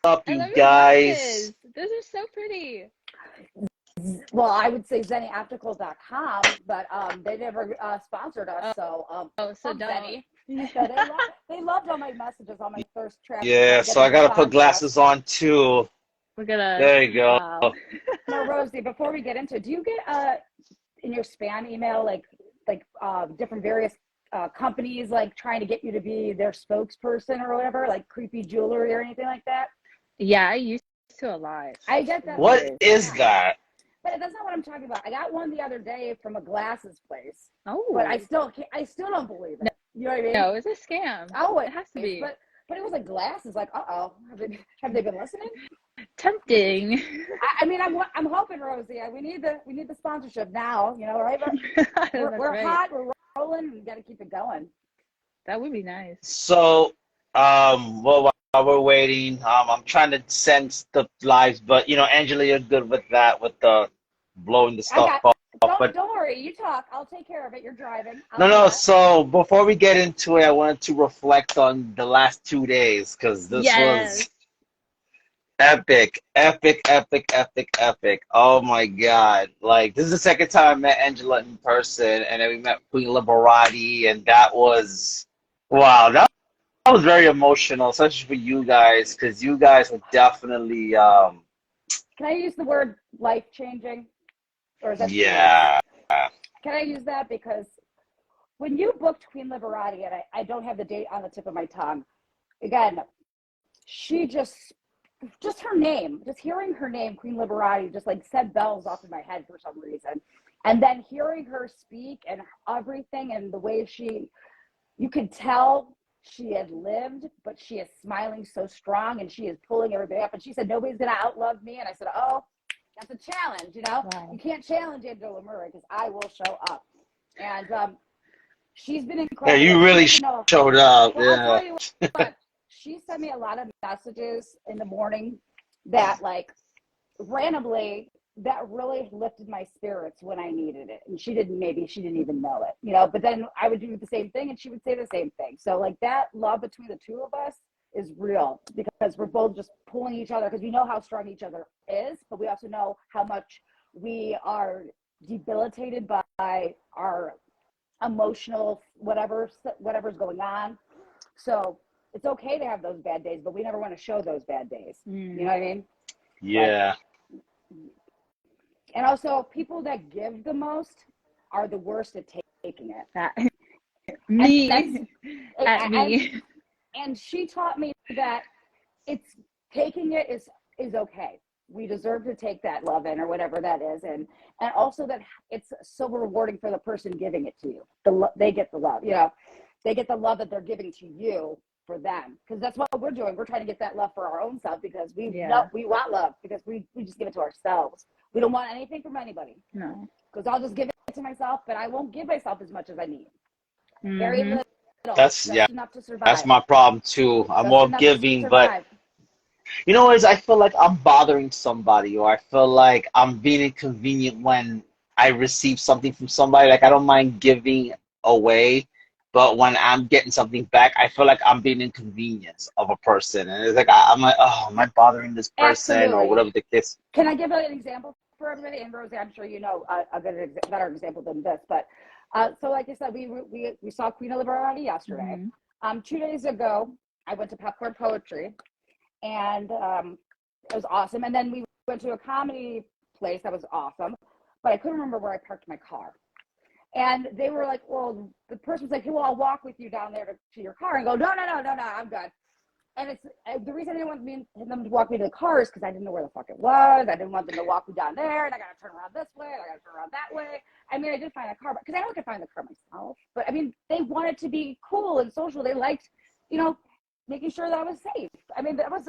up, I you love your guys? glasses. Those are so pretty. Well, I would say zennyoptical.com, but they never sponsored us, so Oh, so fuck don't. Zenny. No, they loved all my messages, all my thirst traps, trying Yeah, to get so them I to gotta put sponsor us. glasses on too. We're gonna. There you go. Wow. Now, Rosie, before we get into it, do you get in your spam email like different various companies like trying to get you to be their spokesperson or whatever, like creepy jewelry or anything like that? Yeah, I used to a lot. I get that What too. is Yeah. that? But that's not what I'm talking about. I got one the other day from a glasses place, but Oh. I still don't believe it. You know what I mean? No, it's a scam. Oh, It has to be. But it was like glasses. Like, have they been listening? Tempting. I mean, I'm hoping, Rosie. We need the sponsorship now. You know, right? We're right. hot. We're rolling. We got to keep it going. That would be nice. So, well, while we're waiting, I'm trying to send the lives, but Angela, you're good with that, with the blowing the I stuff got. off. But Don't worry. You talk. I'll take care of it. You're driving. I'll no, do no. that. So before we get into it, I wanted to reflect on the last 2 days because this Yes. was epic, epic, epic, epic, epic. Oh my God. Like, this is the second time I met Angela in person, and then we met Queen Liberati, and that was, wow, that was very emotional, especially for you guys, because you guys were definitely, Can I use the word life changing, or is that too loose? yeah. Can I use that because when you booked Queen Liberati, and I don't have the date on the tip of my tongue, again, she just her name, just hearing her name, Queen Liberati, just like set bells off in my head for some reason. And then hearing her speak and everything and the way you could tell she had lived, but she is smiling so strong and she is pulling everybody up. And she said, nobody's going to outlove me. And I said, oh, that's a challenge, Wow. You can't challenge Angela Murray because I will show up. And she's been Yeah, incredible. you Like, she really doesn't know. showed up. Well, I'll Yeah. tell you what, she sent me a lot of messages in the morning that, like, randomly, that really lifted my spirits when I needed it. And maybe she didn't even know it, but then I would do the same thing and she would say the same thing. So, like, that love between the two of us is real because we're both just pulling each other because we know how strong each other is, but we also know how much we are debilitated by our emotional whatever's going on. So it's okay to have those bad days, but we never want to show those bad days. You know what I mean? Yeah. And also, people that give the most are the worst at taking it. Me. At And, me. and she taught me that it's taking it is okay. We deserve to take that love in or whatever that is, and also that it's so rewarding for the person giving it to you. They get the love, they get the love that they're giving to you for them, because that's what we're doing. We're trying to get that love for our own self because we want love because we just give it to ourselves. We don't want anything from anybody. No. Because I'll just give it to myself, but I won't give myself as much as I need. Very little. That's, just yeah, enough to that's survive. my problem too. I'm Just more enough to giving, but survive. you know what is, I feel like I'm bothering somebody, or I feel like I'm being inconvenient when I receive something from somebody. Like, I don't mind giving away, but when I'm getting something back, I feel like I'm being inconvenienced of a person. And it's like, I'm like, oh, am I bothering this person or Absolutely. whatever the case? Can I give an example for everybody? And Rosie, I'm sure you know a better example than this. But so, like I said, we saw Queen of Liberati yesterday. 2 days ago, I went to Popcorn Poetry, and it was awesome. And then we went to a comedy place that was awesome, but I couldn't remember where I parked my car. And they were like, well, the person was like, hey, well, I'll walk with you down there to your car. And go, no, I'm good. And it's the reason I didn't want them to walk me to the car is because I didn't know where the fuck it was. I didn't want them to walk me down there, and I got to turn around this way, and I got to turn around that way. I mean, I did find a car, because I know I could find the car myself. But I mean, they wanted to be cool and social. They liked, making sure that I was safe. I mean, that's.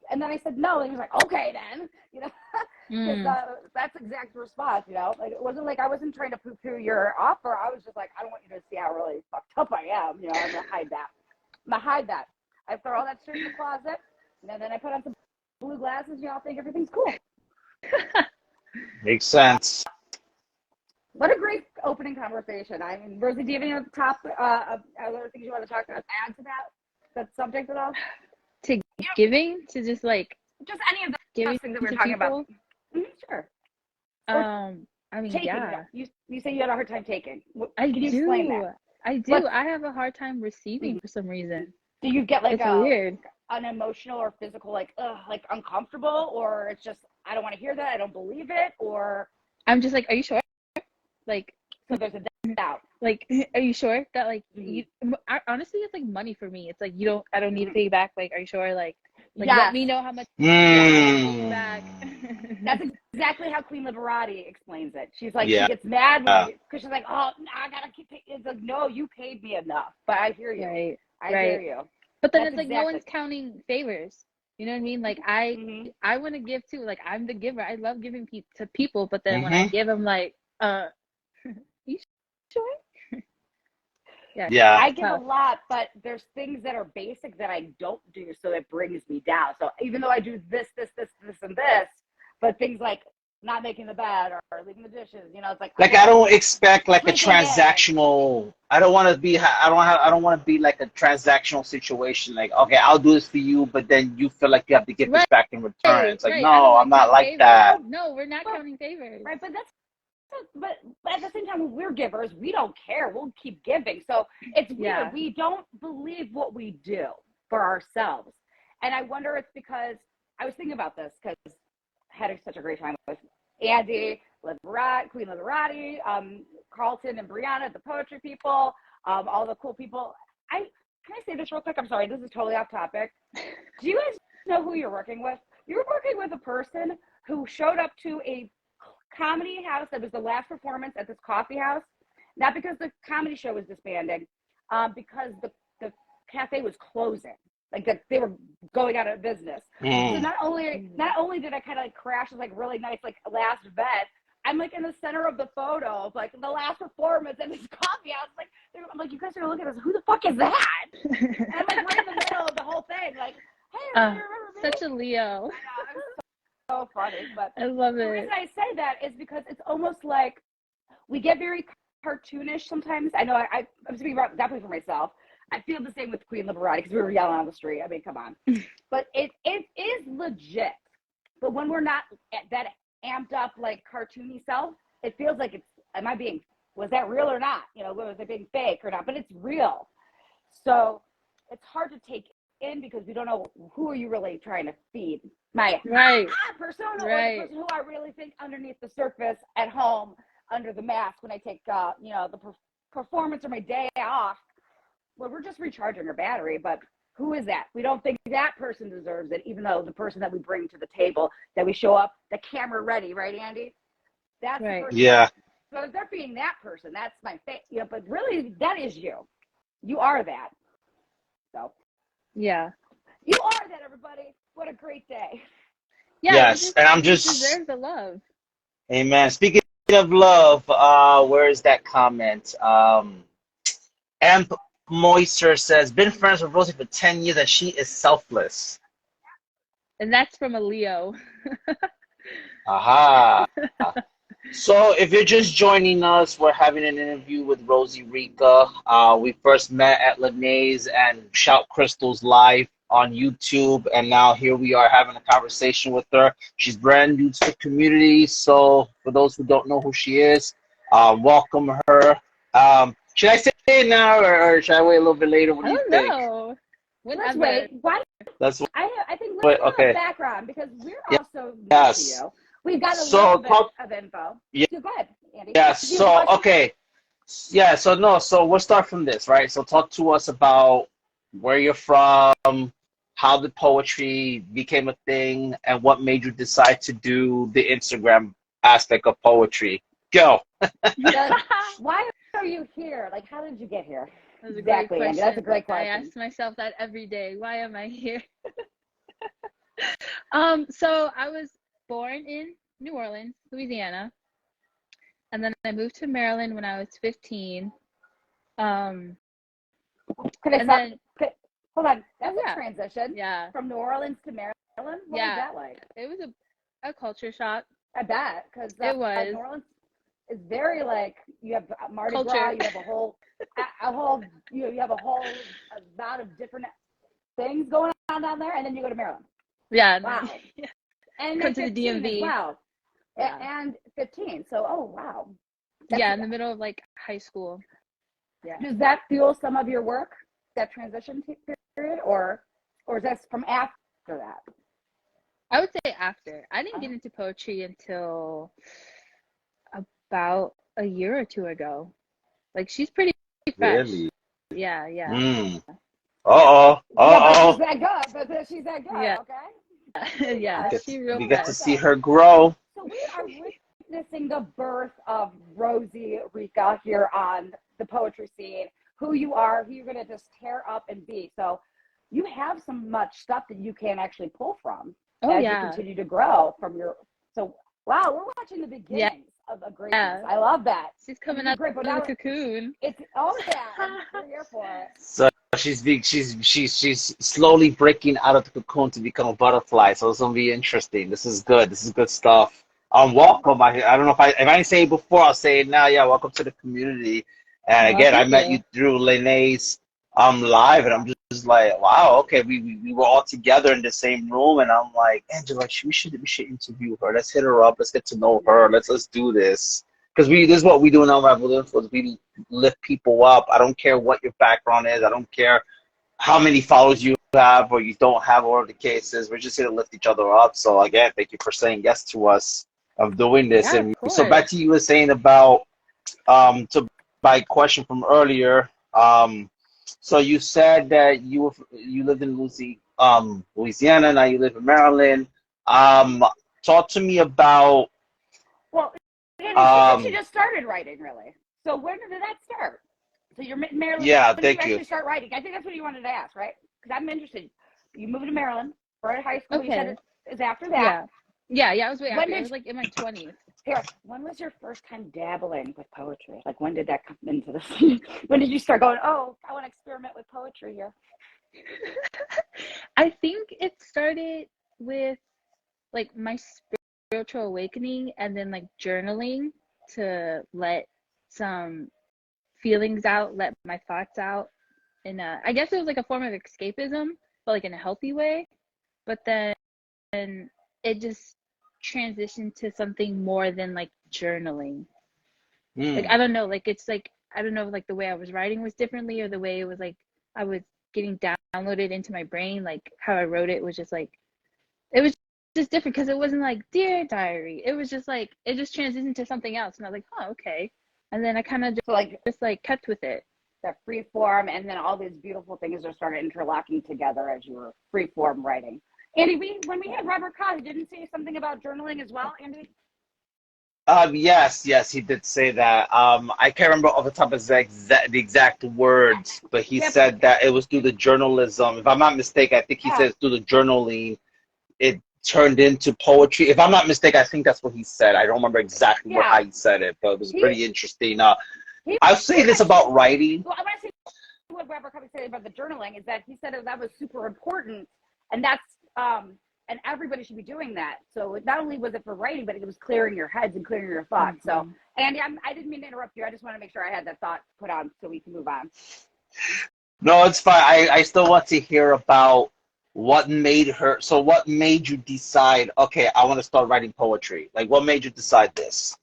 And then I said no, and he was like, okay, then, because that's the exact response. Like, it wasn't like I wasn't trying to poo-poo your offer. I was just like, I don't want you to see how really fucked up I am. I'm gonna hide that. I throw all that shit in the closet, and then I put on some blue glasses, and y'all think everything's cool. Makes sense. What a great opening conversation. I mean, Rosie, do you have any other things you want to add to that subject at all? To giving to just like just any of giving those things that we're to talking people. about. Sure. I mean, Taking. yeah, You say you had a hard time taking. I Can you explain that? do. I do. Let's, I have a hard time receiving for some reason. do you get like It's weird. an emotional or physical like uncomfortable, or it's just I don't want to hear that, I don't believe it, or I'm just like, are you sure? Like, so there's a doubt. like, are you sure that like you? Honestly, it's like money for me. It's like I don't need to pay you back. Like, are you sure? Like Yes. let me know how much I pay you back. That's exactly how Queen Liberati explains it. She's like, Yeah. she gets mad because she's like, oh, I gotta keep paying. It's like, no, you paid me enough. But I hear you. Right. I hear you. But then That's it's like no one's counting favors. You know what I mean? Like I want to give too. Like I'm the giver. I love giving to people. But then when I give them, like, you sure? Yeah. I give a lot, but there's things that are basic that I don't do, so it brings me down. So even though I do this, and this, but things like not making the bed or leaving the dishes, it's like I don't expect like a sleeping in. transactional. I don't want to be. I don't want to be like a transactional situation. Like, okay, I'll do this for you, but then you feel like you have to get this back in return. It's like, no, I'm not like that. No, we're not counting favors. Right, but at the same time, when we're givers, we don't care. We'll keep giving. So it's weird. Yeah. We don't believe what we do for ourselves. And I wonder it's because I was thinking about this because I had such a great time with Andy, Queen Liberati, Carlton and Brianna, the poetry people, all the cool people. Can I say this real quick? I'm sorry, this is totally off topic. Do you guys know who you're working with? You're working with a person who showed up to a comedy house that was the last performance at this coffee house, not because the comedy show was disbanding, because the cafe was closing, like they were going out of business. So not only did I kind of like crash this like really nice like last event, I'm like in the center of the photo of like the last performance at this coffee house. I'm like, you guys are looking at this. Who the fuck is that? And I'm like right in the middle of the whole thing, like, hey, you remember me? Such a Leo. So funny, but I love it. The reason I say that is because it's almost like we get very cartoonish sometimes. I know I'm speaking about definitely for myself. I feel the same with Queen Liberati because we were yelling on the street. I mean, come on. But it is legit. But when we're not at that amped up like cartoony self, it feels like was that real or not? Was it being fake or not? But it's real. So it's hard to take in because we don't know who are you really trying to feed. My persona or the person who I really think underneath the surface at home under the mask when I take the performance or my day off where we're just recharging our battery. But who is that? We don't think that person deserves it, even though the person that we bring to the table, that we show up, the camera ready, right, Andy? That's the person. Yeah. So if they're being that person, that's my face. But really, that is you. You are that. So. Yeah. You are that, everybody. What a great day. Yeah, yes, and I'm just deserve the love. Amen. Speaking of love, where is that comment? Amp Moister says, been friends with Rosie for 10 years and she is selfless. And that's from a Leo. Aha. So if you're just joining us, we're having an interview with Rosie Rica. We first met at Lenae's and Shout Crystals Live on YouTube, and now here we are having a conversation with her. She's brand new to the community, so for those who don't know who she is, welcome her. Should I say it now, or should I wait a little bit later? What do you think? Know. Let's wait. Why? I think let's go the background because we're also new to you. We've got a little bit of info. Yeah. So go ahead, Andy. Yeah. So okay. Yeah. So we'll start from this, right? So talk to us about where you're from, how the poetry became a thing, and what made you decide to do the Instagram aspect of poetry. Go. Why are you here? Like, how did you get here? That's exactly, Andy. That's a great question. I ask myself that every day. Why am I here? So I was born in New Orleans, Louisiana, and then I moved to Maryland when I was 15. Hold on. That's a transition. Yeah. From New Orleans to Maryland. What was that like? It was a culture shock. I bet, because it was. New Orleans is very like you have Mardi Gras. You have a whole, you have a whole amount of different things going on town down there, and then you go to Maryland. Yeah. Wow. Yeah. And Come then to the 15 as DMV. well. Yeah. And 15. So, oh, wow. Yeah, in the middle of like high school. Yeah. Does that fuel some of your work, that transition period, or is that from after that? I would say after. I didn't get into poetry until about a year or two ago. Like she's pretty fresh. Really? Yeah, yeah. Uh-oh. Yeah, but she's Uh-oh. that good. But she's that good, Yeah. okay? Yeah, she real We get to fresh. see her grow. So we are witnessing the birth of Rosie Rika here on the poetry scene. Who you are, who you're going to just tear up and be. So you have some much stuff that you can actually pull from as you continue to grow from your. So wow, we're watching the beginnings of a greatness. I love that. She's coming out of the cocoon. It's we're here for it. So she's slowly breaking out of the cocoon to become a butterfly. So it's gonna be interesting. This is good. This is good stuff. Welcome. I don't know if I didn't say it before, I'll say it now. Yeah, welcome to the community. And again, I met you through Lene's live, and I'm just like, wow, okay, we were all together in the same room, and I'm like, Angela, we should interview her. Let's hit her up. Let's get to know her. Let's do this. Because this is what we do in Unraveled Influence. We lift people up. I don't care what your background is. I don't care how many followers you have or you don't have, or the cases. We're just here to lift each other up. So again, thank you for saying yes to us of doing this. Yeah, and so back to you were saying about to my question from earlier. So you said that you lived in Louisiana. Now you live in Maryland. Talk to me about. Well, she just started writing, really. So when did that start? So you're in Maryland. Yeah, when thank did you. Actually start writing. I think that's what you wanted to ask, right? Because I'm interested. You moved to Maryland. Right at high school. Okay. You said it is after that. Yeah. I was way after. I was like in my 20s. Here, when was your first time dabbling with poetry? Like, when did that come into this? When did you start going, oh, I want to experiment with poetry here? I think it started with like my spiritual awakening, and then like journaling to let some feelings out, let my thoughts out. And I guess it was like a form of escapism, but like in a healthy way. But then it just transitioned to something more than like journaling. Like I don't know, like it's like I don't know, like the way I was writing was differently, or the way it was like I was getting downloaded into my brain, like how I wrote it was just like it was just different, because it wasn't like dear diary. It was just like it just transitioned to something else, and I was like, oh, okay. And then I kind of just like kept with it. That free form, and then all these beautiful things just started interlocking together as you were free form writing. Andy, when we had Robert Cobb, he didn't say something about journaling as well, Andy? Yes, he did say that. I can't remember off the top of the exact words, but he said that it was through the journalism. If I'm not mistaken, I think he said through the journaling, it turned into poetry. If I'm not mistaken, I think that's what he said. I don't remember exactly how he said it, but it was pretty interesting. I'll say this about writing. Well, I want to say what Robert Covey said about the journaling is that he said that was super important, and that's and everybody should be doing that. So not only was it for writing, but it was clearing your heads and clearing your thoughts. So, Andy, I didn't mean to interrupt you. I just want to make sure I had that thought put on so we can move on. No, it's fine. I still want to hear about what made you decide, okay, I want to start writing poetry? Like, what made you decide this?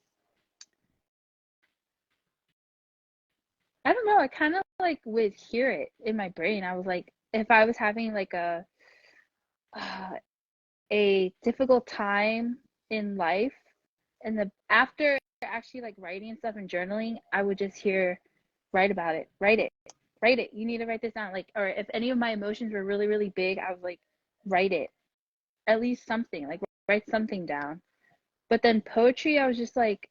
I don't know. I kind of like would hear it in my brain. I was like, if I was having like a difficult time in life, and after actually like writing stuff and journaling, I would just hear, write about it, write it. You need to write this down. Like, or if any of my emotions were really, really big, I was like, write it, at least something, like write something down. But then poetry, I was like,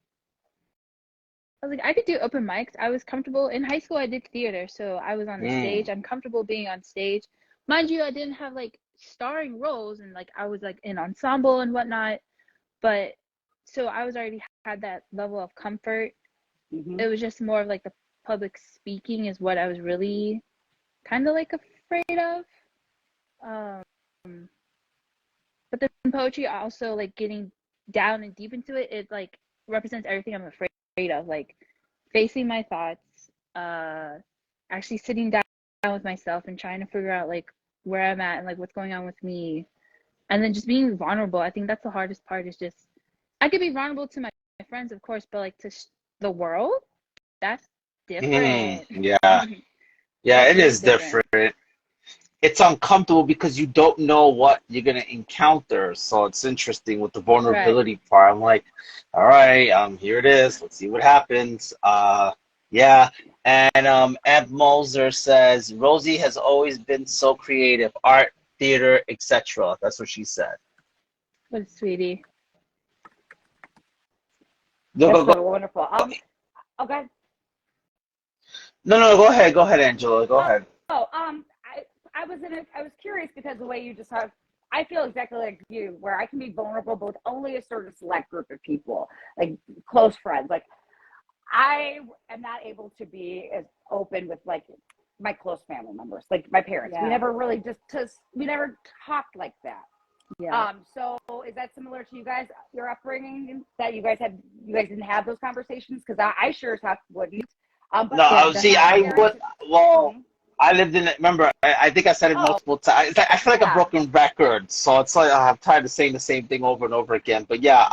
I could do open mics. I was comfortable in high school. I did theater, so I was on the stage. I'm comfortable being on stage. Mind you, I didn't have like starring roles, and like I was like in ensemble and whatnot, but so I was already had that level of comfort. It was just more of like the public speaking is what I was really kind of like afraid of. But the poetry also, like getting down and deep into it, it like represents everything I'm afraid of, like facing my thoughts, actually sitting down with myself and trying to figure out like where I'm at and like what's going on with me. And then just being vulnerable. I think that's the hardest part, is just I could be vulnerable to my friends, of course, but like to the world, that's different. Yeah. Yeah, That's it really is different. different. It's uncomfortable because you don't know what you're gonna encounter. So it's interesting with the Right. vulnerability part. I'm like, all right, here it is. Let's see what happens. Yeah. And Ed Moser says Rosie has always been so creative, art, theater, etc. That's what she said. What, sweetie? Go That's go go. so wonderful. Okay. No, go ahead, Angela. Go ahead. Oh, I was curious because the way you just have, I feel exactly like you, where I can be vulnerable, but with only a certain select group of people, like close friends. Like I am not able to be as open with like my close family members, like my parents. We Yeah. never really we never talked like that. Yeah. So is that similar to you guys, your upbringing, that you guys didn't have those conversations? Because I sure as heck wouldn't. But No, Yeah, see, my I definitely. would. parents, Well, mhm. I lived in it. Remember, I think I said it Oh, multiple times. It's like, I feel like a yeah. broken record, so it's like I'm tired of saying the same thing over and over again. But yeah,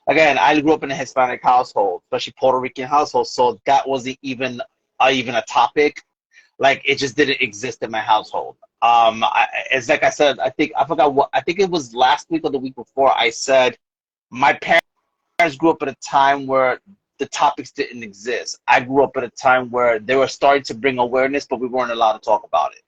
again, I grew up in a Hispanic household, especially Puerto Rican household, so that wasn't even a topic. Like it just didn't exist in my household. It's like I said. I forgot what. I think it was last week or the week before. I said my parents grew up at a time where the topics didn't exist. I grew up at a time where they were starting to bring awareness, but we weren't allowed to talk about it.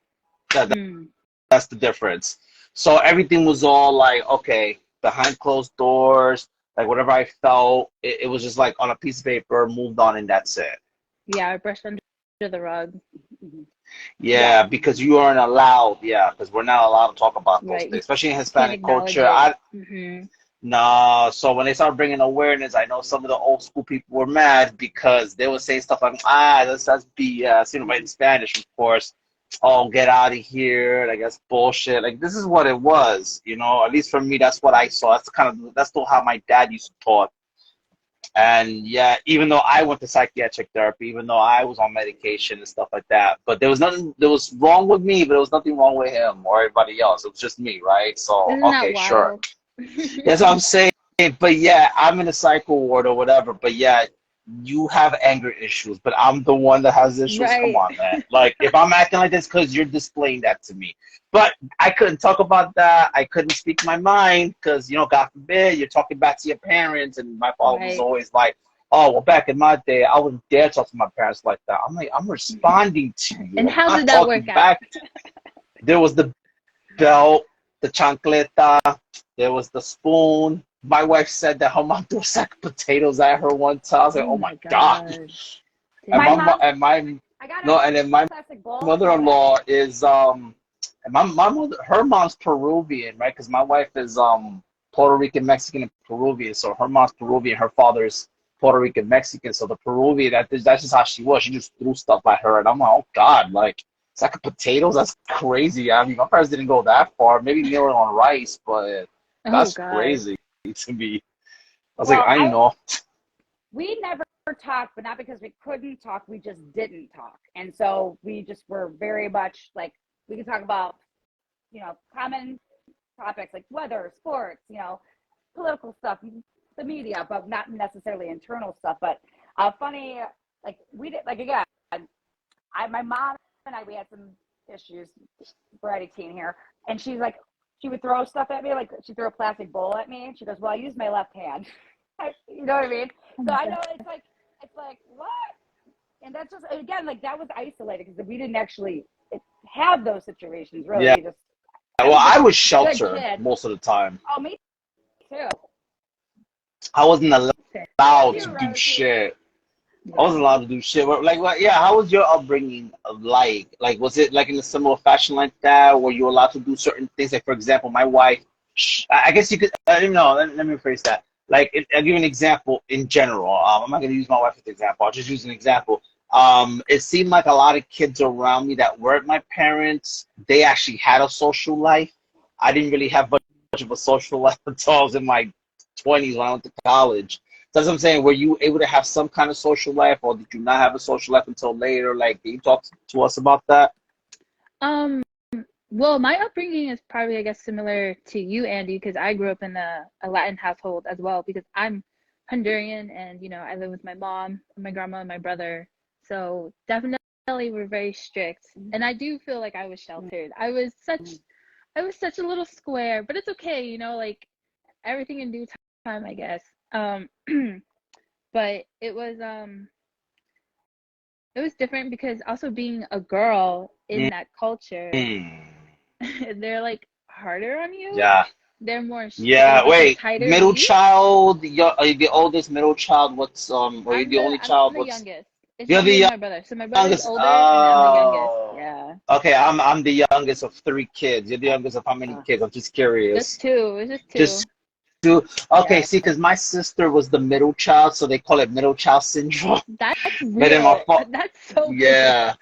Mm. That's the difference. So everything was all like, okay, behind closed doors, like whatever I felt, it was just like on a piece of paper, moved on, and that's it. Yeah, I brushed under the rug. Mhm. Yeah. Yeah, because you aren't allowed. Yeah, because we're not allowed to talk about those Right. You things, especially in can't Hispanic acknowledge culture. it. Hmm. No, so when they started bringing awareness, I know some of the old school people were mad because they would say stuff like, that's BS, right, in Spanish, of course. Oh, get out of here. Like, that's bullshit. Like, this is what it was, at least for me, that's what I saw. That's still how my dad used to talk. And yeah, even though I went to psychiatric therapy, even though I was on medication and stuff like that, but there was wrong with me, but there was nothing wrong with him or everybody else. It was just me, right? So, Isn't that okay, sure. wild? That's what I'm saying. But yeah, I'm in a cycle ward or whatever. But yeah, you have anger issues, but I'm the one that has issues. Come Right. on, man. Like if I'm acting like this because you're displaying that to me. But I couldn't talk about that. I couldn't speak my mind because, God forbid, you're talking back to your parents. And my father was Right. always like, oh, well, back in my day, I wouldn't dare talk to my parents like that. I'm like, I'm responding to you. And I'm how not did that work talking out? back. There was the belt, the chancleta, there was the spoon. My wife said that her mom threw a sack of potatoes at her one time. I was like, Oh oh my my God. gosh. And My my Dang. mom, and my I got a no, and then my plastic bowl. Go ahead. mother-in-law is and my mother, her mom's Peruvian, right? Because my wife is Puerto Rican, Mexican, and Peruvian. So her mom's Peruvian, her father's Puerto Rican, Mexican. So the Peruvian, that's just how she was. She just threw stuff at her, and I'm like, oh God, like sack of potatoes? That's crazy. I mean, my parents didn't go that far. Maybe they were on rice, but Oh that's God. crazy to me. I was like, Well, I know. we never talked, but not because we couldn't talk. We just didn't talk, and so we just were very much like we could talk about common topics like weather, sports, political stuff, the media, but not necessarily internal stuff. But funny, like we did, like again, my mom and I, we had some issues. We're at 18 here, and she's like, she would throw stuff at me, like she'd throw a plastic bowl at me, and she goes, "Well, I use my left hand." You know what I mean? Oh So my I God. know it's like what, and that's just again like that was isolated because we didn't actually have those situations really. Yeah. We just I Well, was a I was good sheltered kid. most of the time. Oh, me too. I wasn't How allowed about to you, do Rosie? shit. I Yeah. wasn't allowed to do shit. Like, yeah, how was your upbringing like? Like, was it like in a similar fashion like that? Were you allowed to do certain things? Like, for example, my wife, I guess you could, I don't know, let me rephrase that. Like, I'll give you an example in general. I'm not going to use my wife as an example. I'll just use an example. It seemed like a lot of kids around me that weren't my parents, they actually had a social life. I didn't really have much of a social life until I was in my 20s when I went to college. So that's what I'm saying. Were you able to have some kind of social life, or did you not have a social life until later? Like, can you talk to us about that? Well, my upbringing is probably, I guess, similar to you, Andy, because I grew up in a Latin household as well, because I'm Honduran and, I live with my mom, my grandma, and my brother. So definitely we're very strict. And I do feel like I was sheltered. I was such a little square, but it's okay, like everything in due time, I guess. But it was different because also being a girl in that culture, Mm. they're like harder on you. Yeah. There's Yeah. like a Wait. tighter Middle leash. child. Are you the oldest? Middle child. Were you I'm the the only I'm child? the youngest. It's You're just me and the my brother. So my brother's youngest. older and I'm the youngest. Oh. Yeah. Okay. I'm the youngest of three kids. You're the youngest of how many Uh, kids? I'm just Just curious. two. It's just Just two. two. Okay. Yeah. See, because my sister was the middle child, so they call it middle child syndrome. That's But then my real. fault. That's so real. Yeah.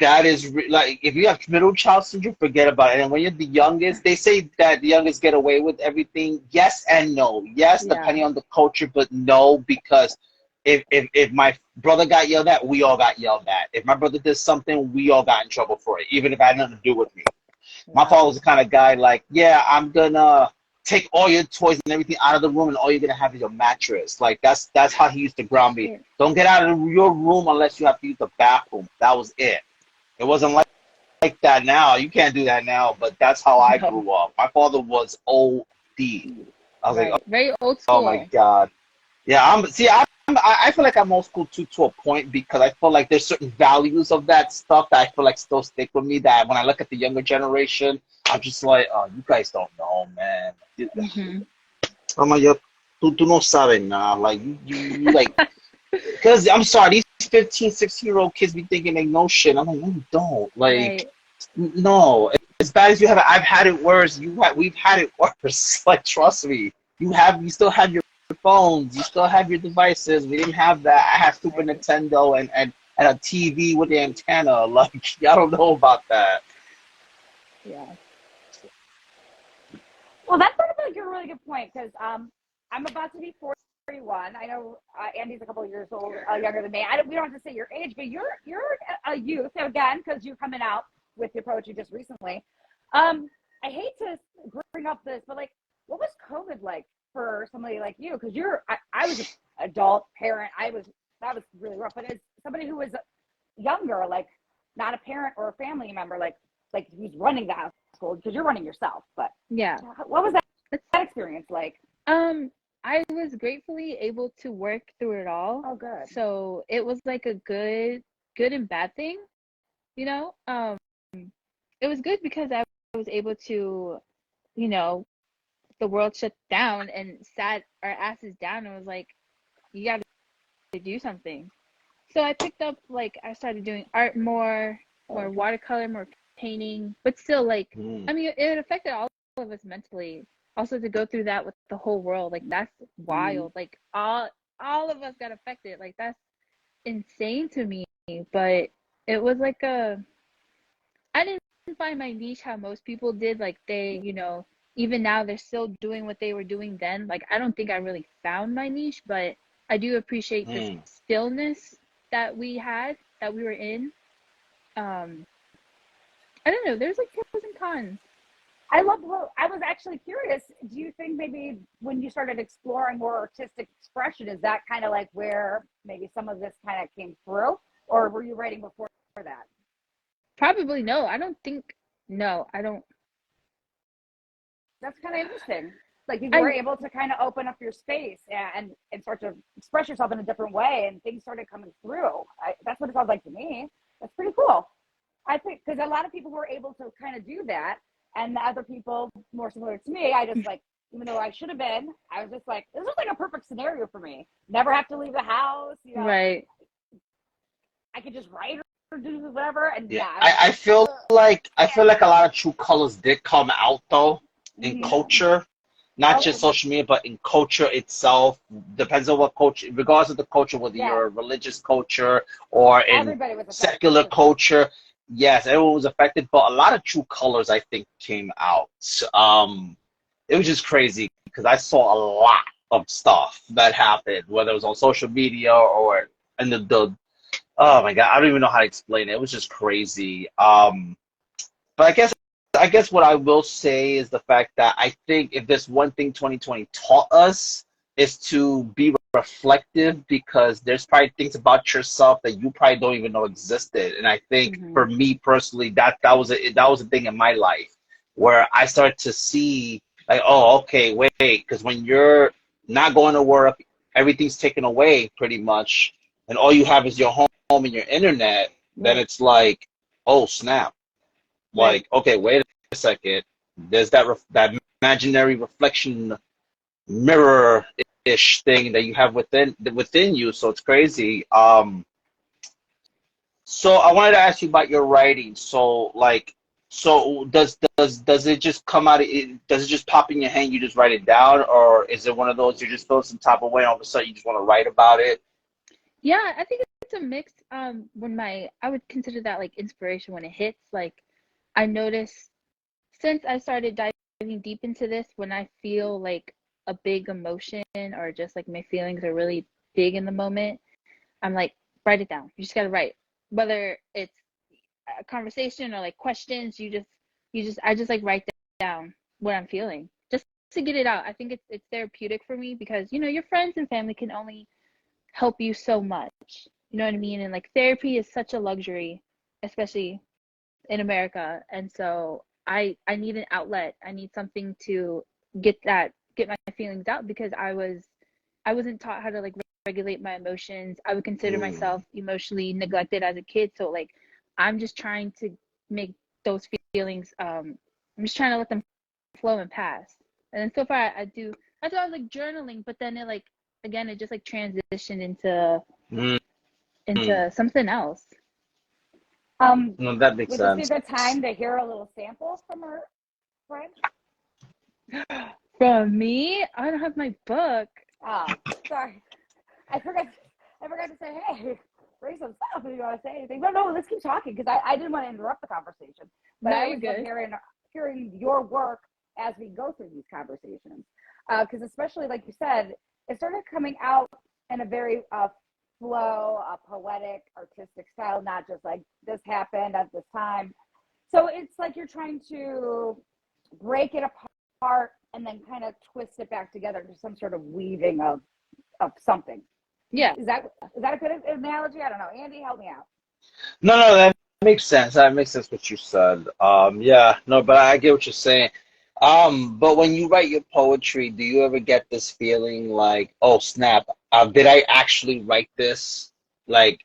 That is like if you have middle child syndrome, forget about it. And when you're the youngest, they say that the youngest get away with everything. Yes and no. Yes, Yeah. depending on the culture, but no, because if my brother got yelled at, we all got yelled at. If my brother did something, we all got in trouble for it, even if it had nothing to do with me. My father wow. was the kind of guy like, yeah, I'm gonna take all your toys and everything out of the room, and all you're gonna have is your mattress. Like that's how he used to ground me. Shit. Don't get out of your room unless you have to use the bathroom. That was it. It wasn't like that now. You can't do that now, but that's how I No. grew up. My father was OD. I was like, Right. Very old oh my school. God. Yeah, I feel like I'm old school too to a point because I feel like there's certain values of that stuff that I feel like still stick with me that when I look at the younger generation, I'm just like, oh, you guys don't know, man. Hmm. I'm like, tú no sabes nada. Like, you like, because I'm sorry, these 15, 16-year-old kids be thinking they know shit. I'm like, no, you don't. Like, Right. no, as bad as you have it, I've had it worse. We've had it worse. Like, trust me. You still have your phones. You still have your devices. We didn't have that. I had Super Right. Nintendo and a TV with the antenna. Like, y'all don't know about that. Yeah. Well, that's sort of like a really good point because I'm about to be 41. I know Andy's a couple of years old, younger than me. We don't have to say your age, but you're a youth again because you're coming out with your poetry just recently. I hate to bring up this, but like, what was COVID like for somebody like you? Because I was an adult parent. That was really rough. But as somebody who was younger, like not a parent or a family member, like who's running the household because you're running yourself. But Yeah. what was that It's experience like? um I was gratefully able to work through it all. Oh, good. So it was like a good and bad thing, you know? It was good because I was able to, you know, the world shut down and sat our asses down and was like, you got to do something. So I picked up, like, I started doing art more Okay. watercolor, more painting, but still, like, Mm, I mean, it affected all of us mentally. Also, to go through that with the whole world, like, that's Mm. wild. Like, all of us got affected. Like, that's insane to me. But it was like I didn't find my niche how most people did. Like, even now they're still doing what they were doing then. Like, I don't think I really found my niche, but I do appreciate the mm. stillness that we had, that we were in. Um, I don't know. There's like pros and cons. I love. Well, I was actually curious. Do you think maybe when you started exploring more artistic expression, is that kind of like where maybe some of this kind of came through, or were you writing before that? Probably no. I don't think. No, I don't. That's kind of interesting. Like you were I able to kind of open up your space and start to express yourself in a different way, and things started coming through. That's what it sounds like to me. That's pretty cool. I think because a lot of people were able to kind of do that, and the other people more similar to me, I just like, even though I should have been, I was just like, this was like a perfect scenario for me. Never have to leave the house, right. I could just write or do whatever, and Yeah, yeah, I was I like, feel ugh. like a lot of true colors did come out though in Mm-hmm. culture, not Oh, just social media, but in culture itself. Depends on what culture, regardless of the culture, whether yes, you're a religious culture or in everybody was affected secular for sure. culture. Yes, everyone was affected, but a lot of true colors I think came out. It was just crazy because I saw a lot of stuff that happened, whether it was on social media or in the oh my God, I don't even know how to explain it. It was just crazy. But I guess I guess what I will say is the fact that I think if there's one thing 2020 taught us is to be reflective, because there's probably things about yourself that you probably don't even know existed. And I think Mm-hmm. for me personally, that was a thing in my life where I started to see like, oh, okay, wait, because when you're not going to work, everything's taken away pretty much, and all you have is your home and your internet. Then Right. it's like, oh snap, Right. like, okay, wait a second. There's that imaginary reflection mirror-ish thing that you have within you. So it's crazy. So I wanted to ask you about your writing. So like, so does it just come out? Does it just pop in your hand? You just write it down, or is it one of those you just feel some type of way, and all of a sudden you just want to write about it? Yeah, I think it's a mix. I would consider that like inspiration when it hits. Like, I notice since I started diving deep into this, when I feel like a big emotion or just like my feelings are really big in the moment, I'm like, write it down. You just gotta write. Whether it's a conversation or like questions, I just like write down what I'm feeling just to get it out. I think it's therapeutic for me because your friends and family can only help you so much. You know what I mean? And like therapy is such a luxury, especially in America. And so I need an outlet. I need something to get my feelings out because I wasn't taught how to like regulate my emotions. I would consider myself Mm. emotionally neglected as a kid. So like I'm just trying to make those feelings I'm just trying to let them flow and pass. And then so far I do that's why I was like journaling, but then it like again it just like transitioned Mm. into something else. No, that makes Would this be a sense. good time to hear a little sample from our friend? From me, I don't have my book. Ah, sorry. I forgot. I forgot to say, hey, bring some stuff if you want to say anything. No, let's keep talking because I didn't want to interrupt the conversation. But No, I you're always love good. hearing your work as we go through these conversations. Because especially like you said, it started coming out in a very flow, poetic, artistic style, not just like this happened at this time. So it's like you're trying to break it apart and then kind of twist it back together into some sort of weaving of something. Yeah. Is that a good analogy? I don't know. Andy, help me out. No, that makes sense. That makes sense what you said. Yeah, no, but I get what you're saying. But when you write your poetry, do you ever get this feeling like, oh snap, did I actually write this? Like,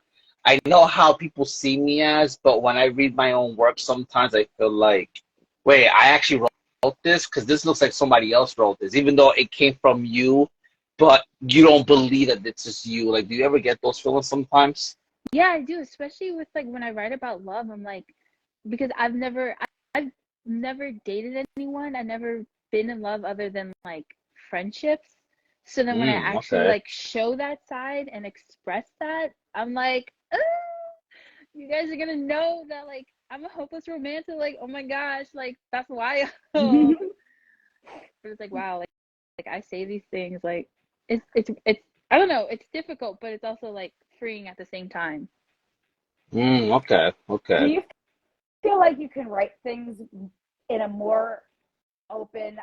I know how people see me as, but when I read my own work, sometimes I feel like, wait, I actually wrote this because this looks like somebody else wrote this, even though it came from you, but you don't believe that this is you. Like, do you ever get those feelings sometimes? Yeah, I do, especially with like when I write about love, I'm like because I've never dated anyone. I've never been in love other than like friendships. So then when I actually Okay. like show that side and express that, I'm like, "Ah, you guys are gonna know that like I'm a hopeless romantic. Like, oh my gosh, like that's wild." But it's like wow, like I say these things like it's I don't know, it's difficult, but it's also like freeing at the same time. Okay. Do Okay. you feel like you can write things in a more open,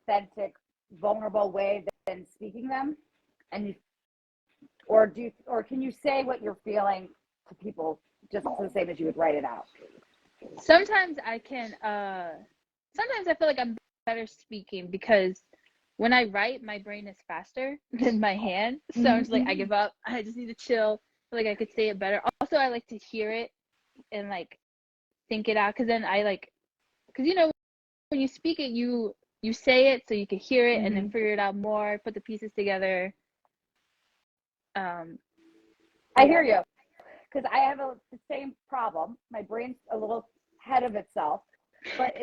authentic, vulnerable way than speaking them? And or can you say what you're feeling to people just the same as you would write it out? Sometimes I can sometimes I feel like I'm better speaking because when I write my brain is faster than my hand. So I'm just like I Mm-hmm. give up. I just need to chill. I feel like I could say it better. Also I like to hear it and like think it out because then I like because when you speak it you say it so you can hear it and then Mm-hmm. figure it out more, put the pieces together. Um I yeah. hear you because I have the same problem. My brain's a little ahead of itself, but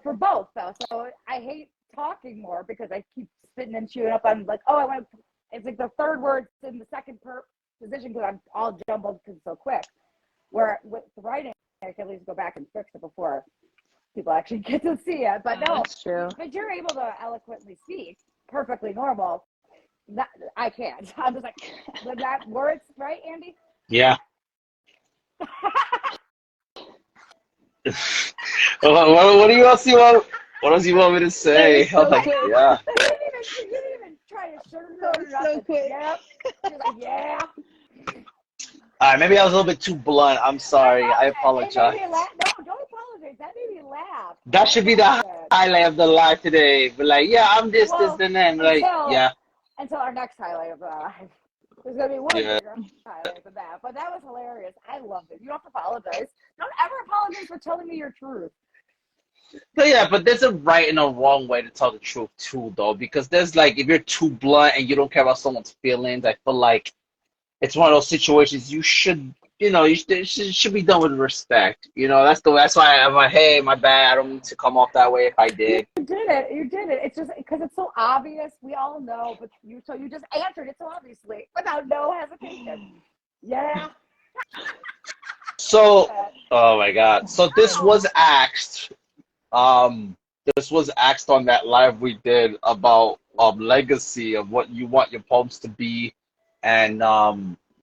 for both though. So I hate talking more because I keep spitting and chewing up. I'm like, oh, I want to. It's like the third word in the second position because I'm all jumbled because it's so quick. Where with the writing, I can at least go back and fix it before people actually get to see it. But no, That's true. but you're able to eloquently speak, perfectly normal. That I can't. I'm just like, with that words, right, Andy? Yeah. What do you else you want? What else you want me to That say? was I'm so like, quick. yeah. You didn't even try to That sugarcoat was or so nothing. quick. Yep. She's like, yeah. All right, maybe I was a little bit too blunt. I'm I sorry. I loved it. It made apologize. me laugh. No, don't apologize. That made me laugh. That I should be loved the it. highlight of the live today. But like, yeah, I'm this, Well, and then. Like, until yeah, until our next highlight of the life. There's gonna be one yeah. bigger highlight than that. But that was hilarious. I loved it. You don't have to apologize. Don't ever apologize for telling me your truth. So yeah, but there's a right and a wrong way to tell the truth too, though, because there's like if you're too blunt and you don't care about someone's feelings, I feel like it's one of those situations you should, should be done with respect. That's why I'm like, hey, my bad. I don't mean to come off that way if I You did. did it. You did it. It's just because it's so obvious. We all know, but you just answered it so obviously without no hesitation. Yeah. So, oh my God. So this Oh, was asked. Um, this was asked on that live we did about legacy of what you want your poems to be, and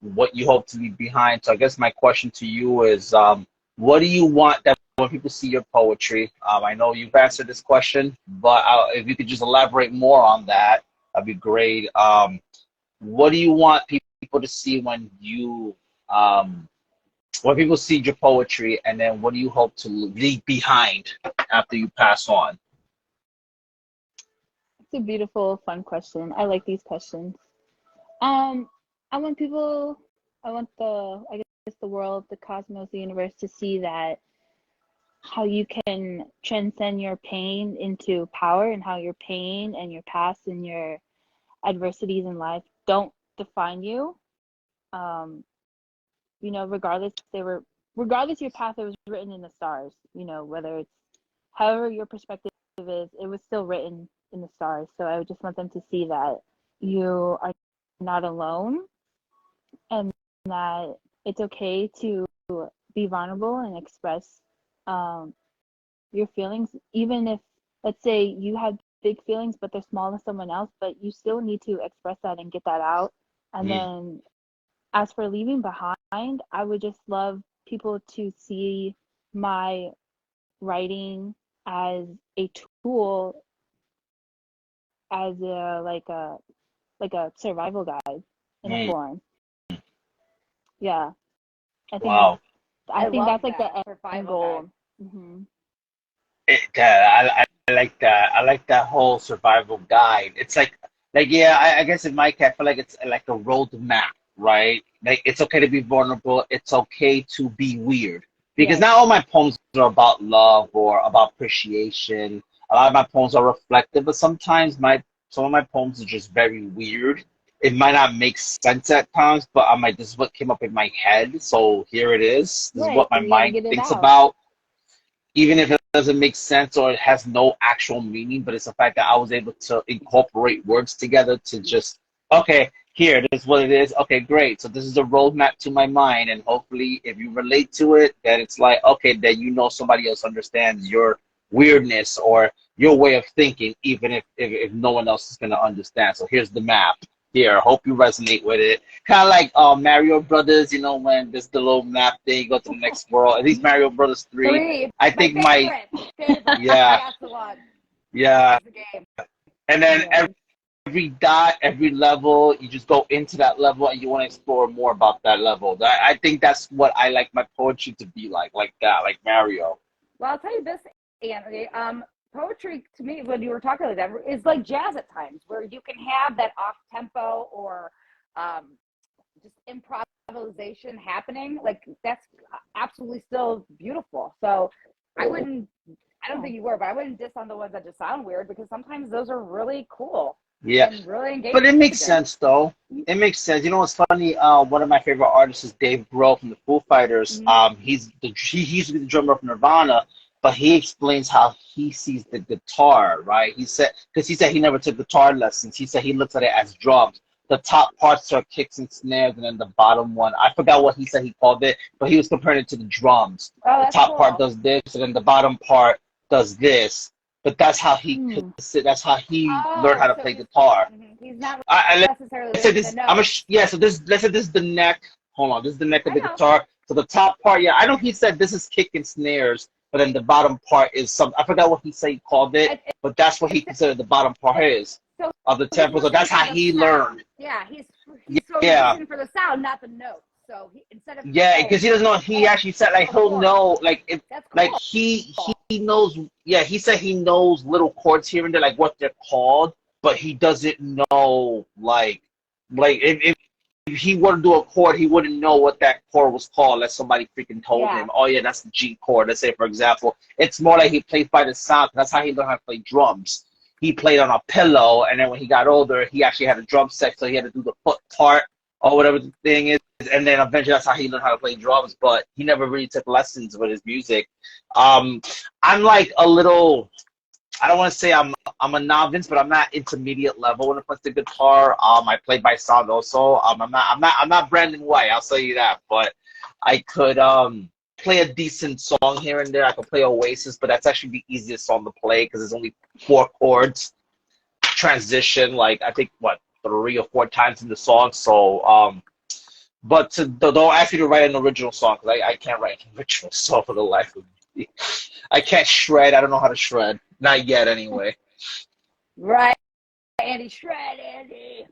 what you hope to leave behind. So I guess my question to you is, what do you want that when people see your poetry? I know you've answered this question, but if you could just elaborate more on that, that'd be great. What do you want people to see um, when people see your poetry, and then what do you hope to leave behind after you pass on? It's a beautiful, fun question. I like these questions. Um, I want people, I want I guess the world, the cosmos, the universe to see that how you can transcend your pain into power, and how your pain and your past and your adversities in life don't define you. Um, regardless regardless your path, it was written in the stars. Whether it's however your perspective is, it was still written in the stars. So I would just want them to see that you are not alone, and that it's okay to be vulnerable and express um, your feelings, even if, let's say, you have big feelings but they're small to someone else, but you still need to express that and get that out. And Mm, then as for leaving behind, I would just love people to see my writing as a tool, as a survival guide in a mm, form. Yeah, I think wow. that's I I think love that's like that the end survival guide. goal. Hmm. I like that. I like that whole survival guide. It's like yeah. I guess in my case, I feel like it's like a road map, right? Like it's okay to be vulnerable. It's okay to be weird because Yes. not all my poems are about love or about appreciation. A lot of my poems are reflective, but sometimes my some of my poems are just very weird. It might not make sense at times, but I'm like, this is what came up in my head, so here it is. This is Right. what my You got to mind get it thinks out. about, even if it doesn't make sense or it has no actual meaning, but it's the fact that I was able to incorporate words together to just, okay, here, this is what it is. Okay, great. So this is a roadmap to my mind. And hopefully, if you relate to it, then it's like, okay, then somebody else understands your weirdness or your way of thinking, even if no one else is going to understand. So here's the map. Here, hope you resonate with it. Kind of like Mario Brothers, when there's the little map thing, you go to the next world. At least Mario Brothers 3. Three, I my think favorite. yeah, That's the one. yeah. That's the game. And then Yes. every dot, every level, you just go into that level and you want to explore more about that level. I think that's what I like my poetry to be like that, like Mario. Well, I'll tell you this, Anthony. Poetry to me, when you were talking like that, is like jazz at times, where you can have that off tempo or um, just improvisation happening. Like that's absolutely still beautiful. So I wouldn't. I don't Yeah. think you were, but I wouldn't diss on the ones that just sound weird because sometimes those are really cool Yeah. and really But it makes engaging. sense though. It makes sense. You know what's funny? One of my favorite artists is Dave Grohl from the Foo Fighters. Mm-hmm. He used to be the drummer of Nirvana, but he explains how he sees the guitar, right? He said he never took guitar lessons. He said he looks at it as drums. The top parts are kicks and snares, and then the bottom one, I forgot what he said he called it, but he was comparing it to the drums. Oh, The that's top part cool. does this, and then the bottom part does this. But Hmm. that's how he learned how Oh, to so play guitar. he's not I necessarily let's say learning the this. notes. Yeah. So this. Let's say this is the neck. Hold on. This is the neck of I the know. guitar. So the top part. Yeah. I know he said this is kick and snares. but then the bottom part is some. I forgot what he said he called it, but that's what he considered the bottom part is So of the he's tempo. So that's listening how for the he sound. learned. Yeah, he's Yeah, listening for the sound, not the note. So instead of yeah, because he doesn't know. He actually said like a he'll chord. know like if That's like cool. he knows. Yeah, he said he knows little chords here and there, like what they're called, but he doesn't know like if he were to do a chord, he wouldn't know what that chord was called unless somebody freaking told Yeah. him. Oh yeah, that's the G chord. Let's say for example, it's more like he plays by the sound. That's how he learned how to play drums. He played on a pillow, and then when he got older, he actually had a drum set, so he had to do the foot part or whatever the thing is. And then eventually, that's how he learned how to play drums. But he never really took lessons with his music. I'm like a little. I don't want to say I'm a novice, but I'm not intermediate level when it comes to guitar. I play by sound also. I'm not Brandon White. I'll tell you that. But I could play a decent song here and there. I could play Oasis, but that's actually the easiest song to play because there's only 4 chords. Transition like I think what 3 or 4 times in the song. So but don't ask me to write an original song because I can't write an original song for the life of me. I can't shred. I don't know how to shred. Not yet, anyway. Right. Andy shred, Andy.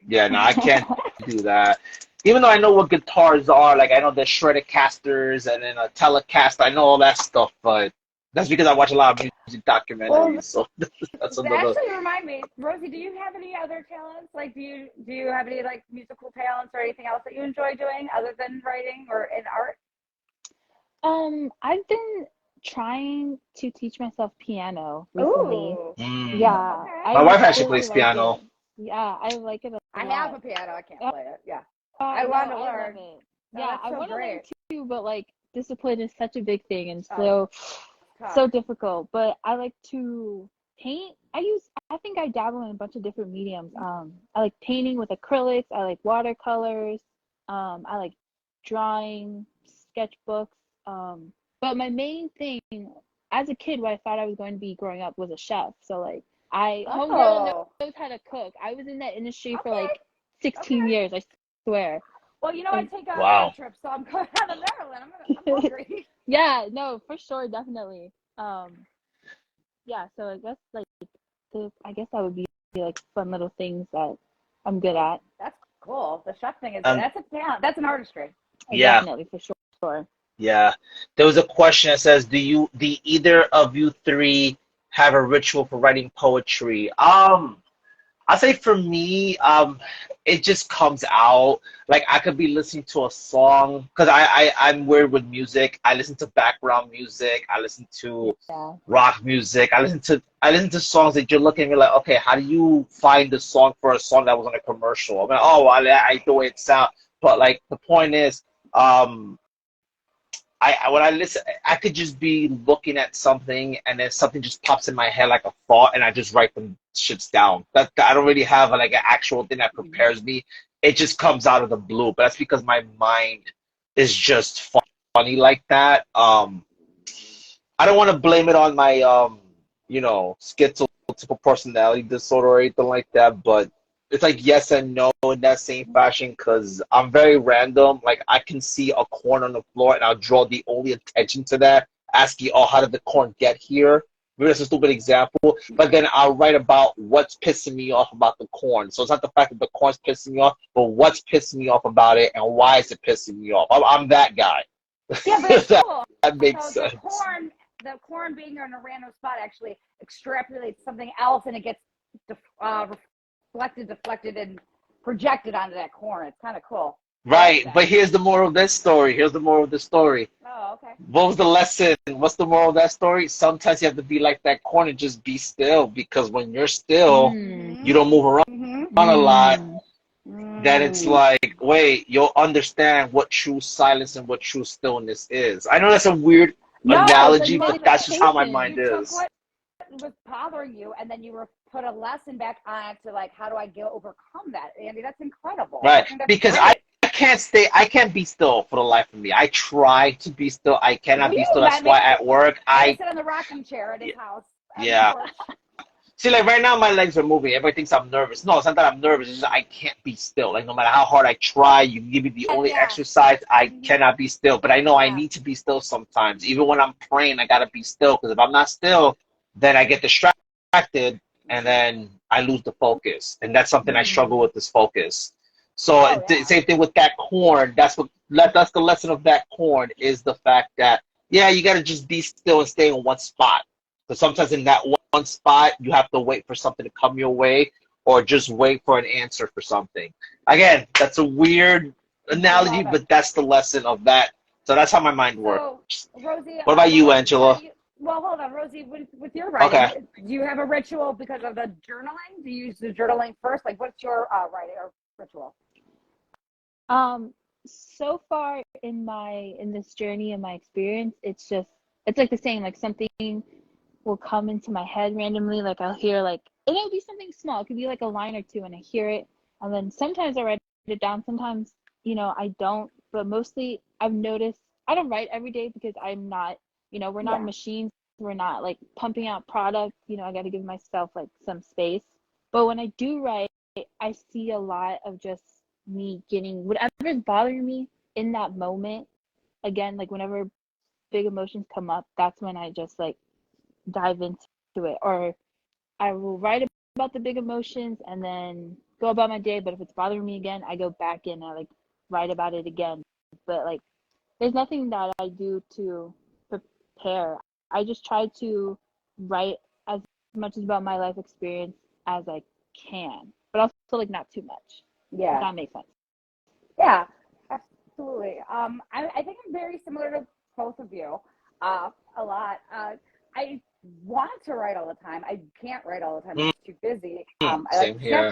Yeah, no, I can't do that. Even though I know what guitars are, like I know the shredded casters and then a Telecaster, I know all that stuff, but that's because I watch a lot of music documentaries. So that's That another. actually remind me, Rosie, do you have any other talents? Like, do you have any like musical talents or anything else that you enjoy doing other than writing or in art? I've been trying to teach myself piano recently. Ooh. Yeah, Okay. My wife I actually really plays like piano. it. Yeah, I like it a I lot. have a piano. I can't play it. Yeah. Oh, I no, want to I learn. love it. No, Yeah, that's I so want to learn great. too, but like discipline is such a big thing and Oh, so tough. difficult. But I like to paint. I think I dabble in a bunch of different mediums. I like painting with acrylics. I like watercolors. I like drawing, sketchbooks. But my main thing as a kid, what I thought I was going to be growing up was a chef. So like I homegirl Oh, knows how to cook. I was in that industry for okay. like 16 Okay. years, I swear. Well, you know, I Like, take a road Wow. trip, so I'm going down to Maryland. I'm hungry. yeah, no, for sure, definitely. Yeah, so I guess like I guess that would be like fun little things that I'm good at. That's cool. The chef thing Um, that's a talent. That's an artistry. yeah, Definitely, for sure. yeah. There was a question that says, do either of you three have a ritual for writing poetry? I say for me, it just comes out. Like I could be listening to a song because I'm weird with music. I listen to background music. I listen to Yeah. rock music. I listen to songs that you're looking at me like, okay, how do you find the song for a song that was on a commercial? I mean, oh, I like the way it sounds. But like the point is, um, when I listen, I could just be looking at something and then something just pops in my head like a thought, and I just write them shits down. That I don't really have like an actual thing that prepares me. It just comes out of the blue. But that's because my mind is just funny like that. I don't want to blame it on my schizotypal personality disorder or anything like that, but it's like yes and no in that same fashion because I'm very random. Like I can see a corn on the floor and I'll draw the only attention to that, asking, oh, how did the corn get here? Maybe that's a stupid example, but then I'll write about what's pissing me off about the corn. So it's not the fact that the corn's pissing me off, but what's pissing me off about it and why is it pissing me off. I'm that guy. Yeah, but If it's cool. that makes So sense. the corn being in a random spot actually extrapolates something else, and it gets reflected, deflected, and projected onto that corn. It's kind of cool. I like Right, that. but here's the moral of this story. Here's the moral of the story. Oh, okay. What was the lesson? What's the moral of that story? Sometimes you have to be like that corn and just be still because when you're still, you don't move around a lot. Then it's like, wait, you'll understand what true silence and what true stillness is. I know that's a weird No, analogy, you but love that's it. just how my Meditation. mind You took is. what was bothering you, and then you put a lesson back on it to like, how do I overcome that, Andy? That's incredible. I Right, think that's because great. I can't be still for the life of me. I try to be still. I cannot Well, be you still. That's might why make at work, gotta sit on the rocking chair at his house on the yeah. porch. See, like right now, my legs are moving. Everybody thinks I'm nervous. No, it's not that I'm nervous. It's just I can't be still. Like no matter how hard I try, you give me the only Yeah. exercise, I Mm-hmm. cannot be still. But I know I Yeah. need to be still sometimes. Even when I'm praying, I gotta be still because if I'm not still, then I get distracted and then I lose the focus. And that's something I struggle Mm-hmm. with is focus. So Oh yeah. same thing with that corn. That's the lesson of that corn is the fact that yeah, you gotta just be still and stay in one spot. Because sometimes in that one spot, you have to wait for something to come your way or just wait for an answer for something. Again, that's a weird I analogy, love it. but that's the lesson of that. So that's how my mind works. So, Rosie, What about you, how Angela? do you? Well, hold on, Rosie. With your Okay. writing, do you have a ritual because of the journaling? Do you use the journaling first? Like, what's your writing or ritual? Um, so far in this journey and my experience, it's like the same, like something will come into my head randomly, like I'll hear like it'll be something small, it could be like a line or two and I hear it and then sometimes I write it down, sometimes, I don't, but mostly I've noticed I don't write every day because I'm not, we're not Yeah. machines, we're not like pumping out product, I got to give myself like some space. But when I do write, I see a lot of just me getting whatever's bothering me in that moment. Again, like whenever big emotions come up, that's when I just like dive into it. Or I will write about the big emotions and then go about my day. But if it's bothering me again, I go back and I like write about it again. But like, there's nothing that I do to prepare. I just try to write as much about my life experience as I can, but also like not too much, if Yeah. that makes sense. Yeah. Absolutely. I think I'm very similar to both of you. A lot. I want to write all the time. I can't write all the time. I'm just too busy. I like Same here.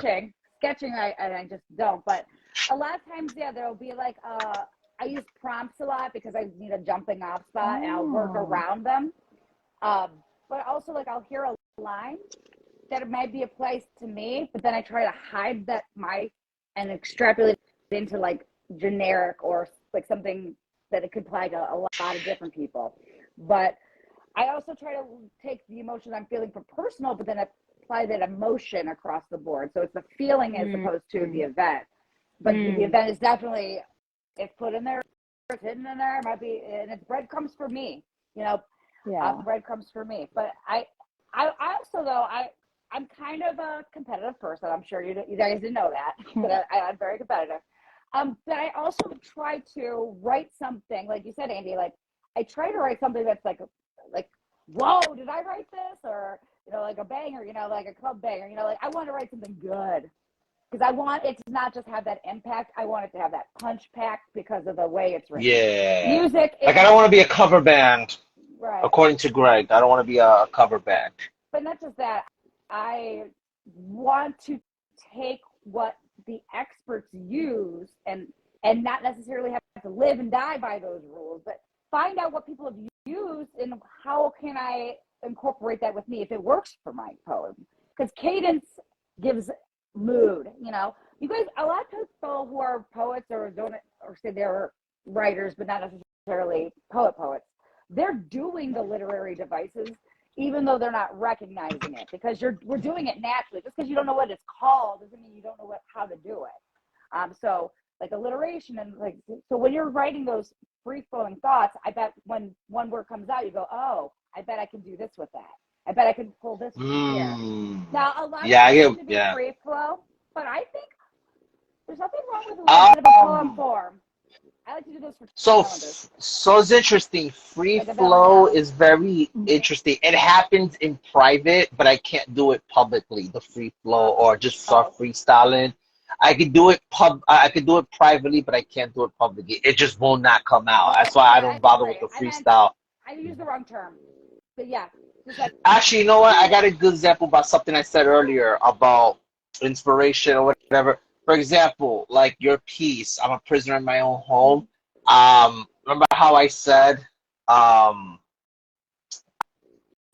sketching. I just don't. But a lot of times, yeah, there'll be like I use prompts a lot because I need a jumping off spot, and I'll work Oh. around them. Um, but also like I'll hear a line that it might be a place to me, but then I try to hide that my and extrapolate into like generic or like something that it could apply to a lot of different people. But I also try to take the emotion I'm feeling for personal, but then apply that emotion across the board. So it's the feeling as Mm. opposed to the event. But the Mm. event is definitely it's put in there, it's hidden in there. It might be, and it's breadcrumbs for me. You know, Yeah. breadcrumbs for me. But I also though I'm kind of a competitive person. I'm sure you guys didn't know that, but I'm very competitive. But I also try to write something like you said, Andy. Like I try to write something that's like whoa, did I write this? Or like a banger, like a club banger. Like I want to write something good because I want it to not just have that impact. I want it to have that punch pack because of the way it's written. Yeah. Music Like I is don't want to be a cover band, right. according to Greg. I don't want to be a cover band. But not just that, I want to take what the experts use and not necessarily have to live and die by those rules, but find out what people have used and how can I incorporate that with me if it works for my poem. Because cadence gives mood, You guys, a lot of people who are poets or don't or say they're writers, but not necessarily poets, they're doing the literary devices even though they're not recognizing it because we're doing it naturally. Just because you don't know what it's called doesn't mean you don't know how to do it. So like alliteration and like so when you're writing those free flowing thoughts, I bet when one word comes out, you go, oh, I bet I can do this with that. I bet I can pull this from here. Mm. Now a lot of Yeah, them I seem get, to be yeah. free flow, but I think there's nothing wrong with a little bit of a poem Um, form. I like to do those for so, calendars, so it's interesting. Free like a flow villanelle. is very Mm. interesting. It happens in private, but I can't do it publicly. The free flow or just start Oh, freestyling. I could do it I could do it privately, but I can't do it publicly. It just will not come out. oh, That's why I I don't bother with agree. the I meant freestyle. I used the wrong term, but yeah, just like Actually, you know what? I do got a good example about something I said earlier about inspiration or whatever. For example, like your piece, I'm a prisoner in my own home. Remember how I said, um,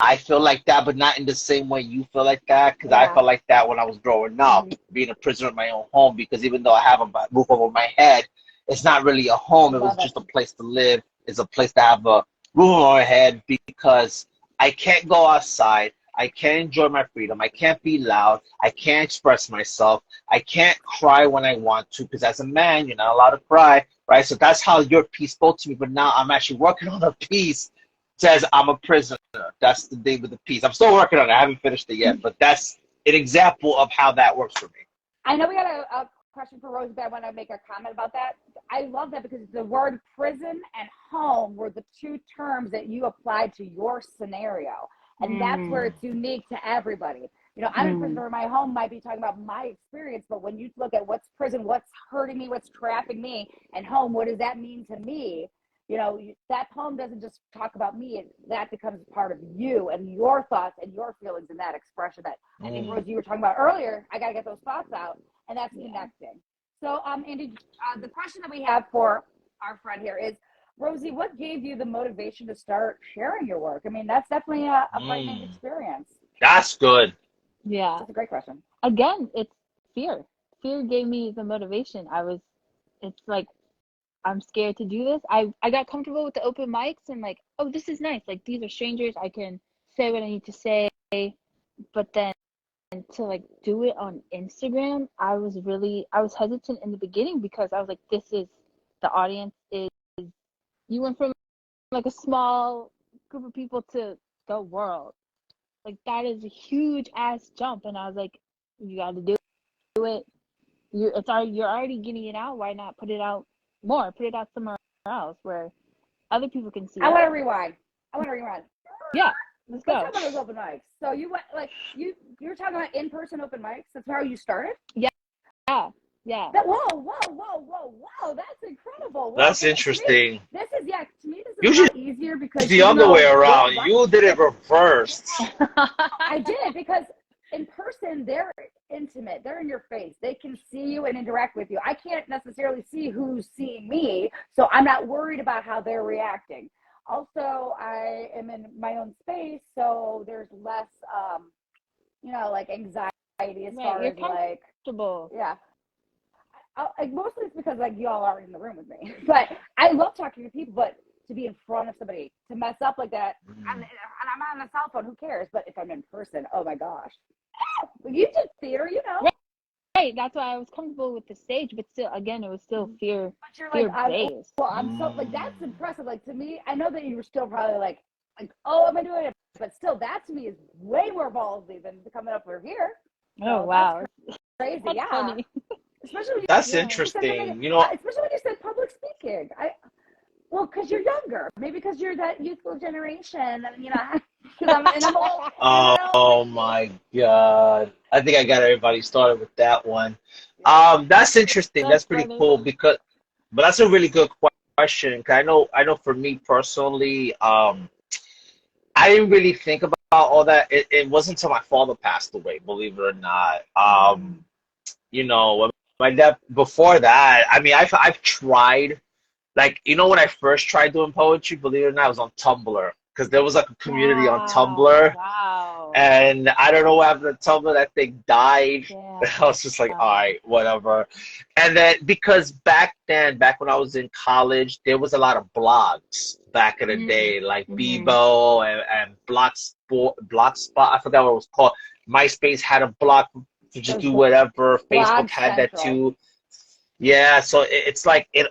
I feel like that, but not in the same way you feel like that, because I yeah. felt like that when I was growing up, Mm-hmm. being a prisoner in my own home. Because even though I have a roof over my head, it's not really a home. It was Love it. just a place to live. It's a place to have a roof over my head because I can't go outside. I can't enjoy my freedom. I can't be loud. I can't express myself. I can't cry when I want to because as a man, you're not allowed to cry, right? So that's how your piece spoke to me. But now I'm actually working on a piece says I'm a prisoner. That's the name of the piece. I'm still working on it. I haven't finished it yet, but that's an example of how that works for me. I know we got a question for Rosie, but I want to make a comment about that. I love that because the word prison and home were the two terms that you applied to your scenario. And that's where it's unique to everybody. You know, I'm in prison or my home might be talking about my experience, but when you look at what's prison, what's hurting me, what's trapping me, and home, what does that mean to me? You know, that poem doesn't just talk about me. That becomes part of you and your thoughts and your feelings in that expression that I think, Rose, you were talking about earlier. I got to get those thoughts out, and that's connecting. So, Andy, the question that we have for our friend here is, Rosie, what gave you the motivation to start sharing your work? I mean, that's definitely a frightening experience. That's good. Yeah. That's a great question. Again, it's fear. Fear gave me the motivation. It's like, I'm scared to do this. I got comfortable with the open mics and like, oh, this is nice. Like, these are strangers. I can say what I need to say. But then to like do it on Instagram, I was hesitant in the beginning because I was like, the audience is, you went from like a small group of people to the world. Like, that is a huge ass jump. And I was like, you got to do it. You're already getting it out. Why not put it out more? Put it out somewhere else where other people can see it. I want to rewind. Yeah, let's go. Let's talk about those open mics. So you went you were talking about in-person open mics. That's how you started. Yeah. Whoa! That's incredible. Wow. That's interesting. To me this is Usually a lot easier because the other way around. You did it reversed. I did because in person they're intimate. They're in your face. They can see you and interact with you. I can't necessarily see who's seeing me, so I'm not worried about how they're reacting. Also, I am in my own space, so there's less, like anxiety as far as like, yeah. Mostly it's because like you all are in the room with me, but I love talking to people. But to be in front of somebody, to mess up like that, and I'm on a cell phone, who cares? But if I'm in person, oh my gosh, you did theater, you know. Right, that's why I was comfortable with the stage, but still, again, it was still fear. But you're fear like, based. I'm so like that's impressive. Like to me, I know that you were still probably like, oh, am I doing it? But still, that to me is way more ballsy than coming up over here. Oh wow, that's crazy, that's yeah. funny. Especially when That's interesting. especially when you said public speaking. Well, because you're younger, maybe because you're that youthful generation, and because I'm old. Oh my God. I think I got everybody started with that one. That's interesting. That's pretty cool but that's a really good question. 'Cause I know for me personally, I didn't really think about all that. It wasn't until my father passed away, believe it or not. When my dad, before that, I mean, I've tried, like, when I first tried doing poetry, believe it or not, I was on Tumblr. Because there was like a community on Tumblr. Wow. And I don't know what happened to Tumblr. That thing died. Yeah. I was just like, all right, whatever. And then, because back when I was in college, there was a lot of blogs back in the day, like Bebo and Blogspot. I forgot what it was called. MySpace had a blog to just do whatever. Facebook had that too. Yeah, so it's like there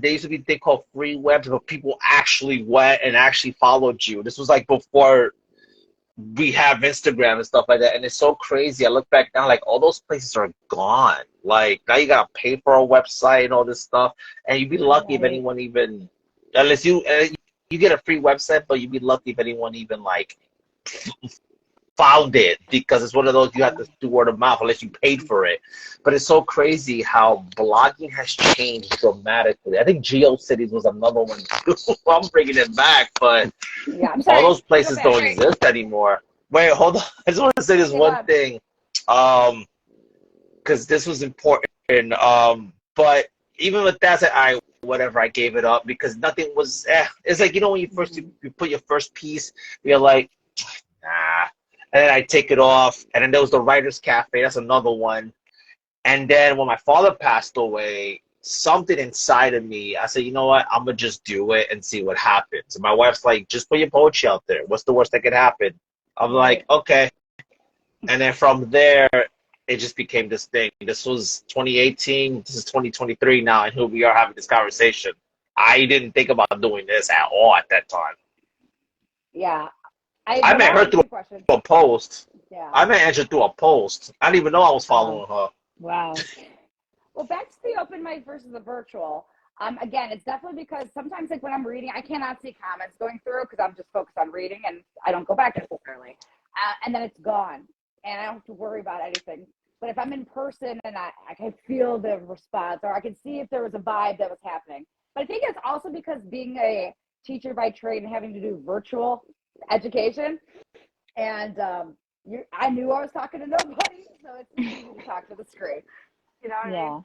used to be a thing called free webs where people actually went and actually followed you. This was like before we have Instagram and stuff like that, and it's so crazy. I look back now, like all those places are gone. Like now you gotta pay for a website and all this stuff, and you'd be lucky if anyone even, unless you get a free website, but you'd be lucky if anyone even like found it, because it's one of those you have to do word of mouth unless you paid for it. But it's so crazy how blogging has changed dramatically. I think GeoCities was another one too. I'm bringing it back, but all those places don't exist anymore. Wait, hold on. I just want to say this one thing, because this was important. But even with that, I whatever, I gave it up because nothing was. It's like when you first you put your first piece, you're like, nah. And then I take it off. And then there was the Writers Cafe. That's another one. And then when my father passed away, something inside of me, I said, you know what? I'm going to just do it and see what happens. And my wife's like, just put your poetry out there. What's the worst that could happen? I'm Right. like, okay. And then from there, it just became this thing. This was 2018. This is 2023 now, and here we are having this conversation. I didn't think about doing this at all at that time. Yeah. I But met now I her have through two questions. a post. Yeah. I met Angela through a post. I didn't even know I was Wow. following her. Wow. Well, back to the open mic versus the virtual. Again, it's definitely because sometimes, like when I'm reading, I cannot see comments going through because I'm just focused on reading and I don't go back necessarily. And then it's gone, and I don't have to worry about anything. But if I'm in person and I can feel the response, or I can see if there was a vibe that was happening. But I think it's also because being a teacher by trade and having to do virtual education, and I knew I was talking to nobody, so it's easy to talk to the screen. You know what I mean? Yeah.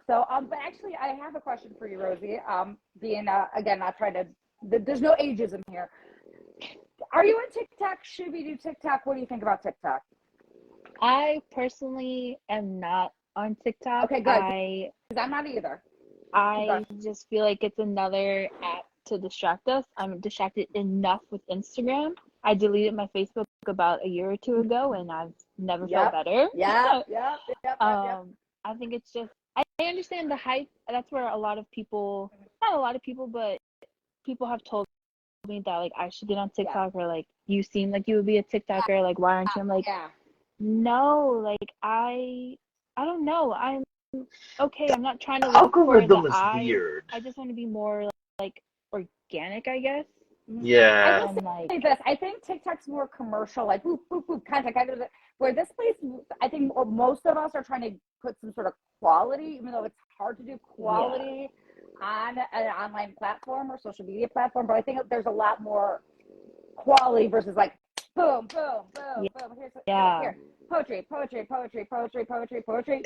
So, but actually, I have a question for you, Rosie. Being again, not trying to. There's no ageism here. Are you on TikTok? Should we do TikTok? What do you think about TikTok? I personally am not on TikTok. Okay, good. Because I'm not either. I just feel like it's another app to distract us. I'm distracted enough with Instagram. I deleted my Facebook about a year or two ago, and I've never felt better. Yep. I think it's just, I understand the hype. That's where a lot of people, not a lot of people, but people have told me that like I should get on TikTok, or like you seem like you would be a TikToker. Like why aren't you? I'm like, no, like I don't know. I'm okay. I'm not trying to look for the Algorithm is weird. I just want to be more like organic, I guess. Yeah. I will say this. I think TikTok's more commercial, like boop, boop, boop, content. Where this place, I think most of us are trying to put some sort of quality, even though it's hard to do quality on an online platform or social media platform. But I think there's a lot more quality versus like boom, boom, boom, boom. Here. Poetry. You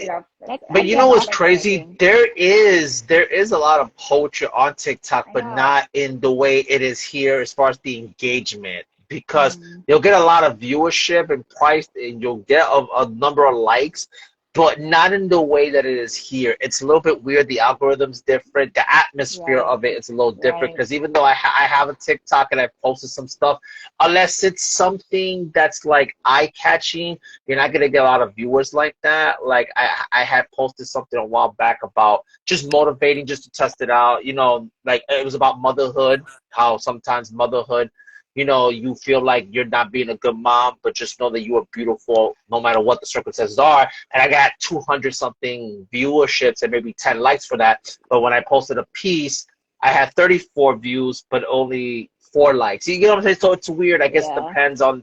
know, but you know what's crazy? There is a lot of poetry on TikTok, but not in the way it is here as far as the engagement. Because you'll get a lot of viewership and price, and you'll get a number of likes, but not in the way that it is here. It's a little bit weird. The algorithm's different. The atmosphere of it is a little different. Because even though I have a TikTok and I posted some stuff, unless it's something that's like eye-catching, you're not gonna get a lot of viewers like that. Like I had posted something a while back about just motivating, just to test it out. You know, like it was about motherhood. How sometimes motherhood, you know, you feel like you're not being a good mom, but just know that you are beautiful no matter what the circumstances are. And I got 200 something viewerships and maybe 10 likes for that. But when I posted a piece, I had 34 views, but only 4 likes. You get what I'm saying? So it's weird. I guess it depends on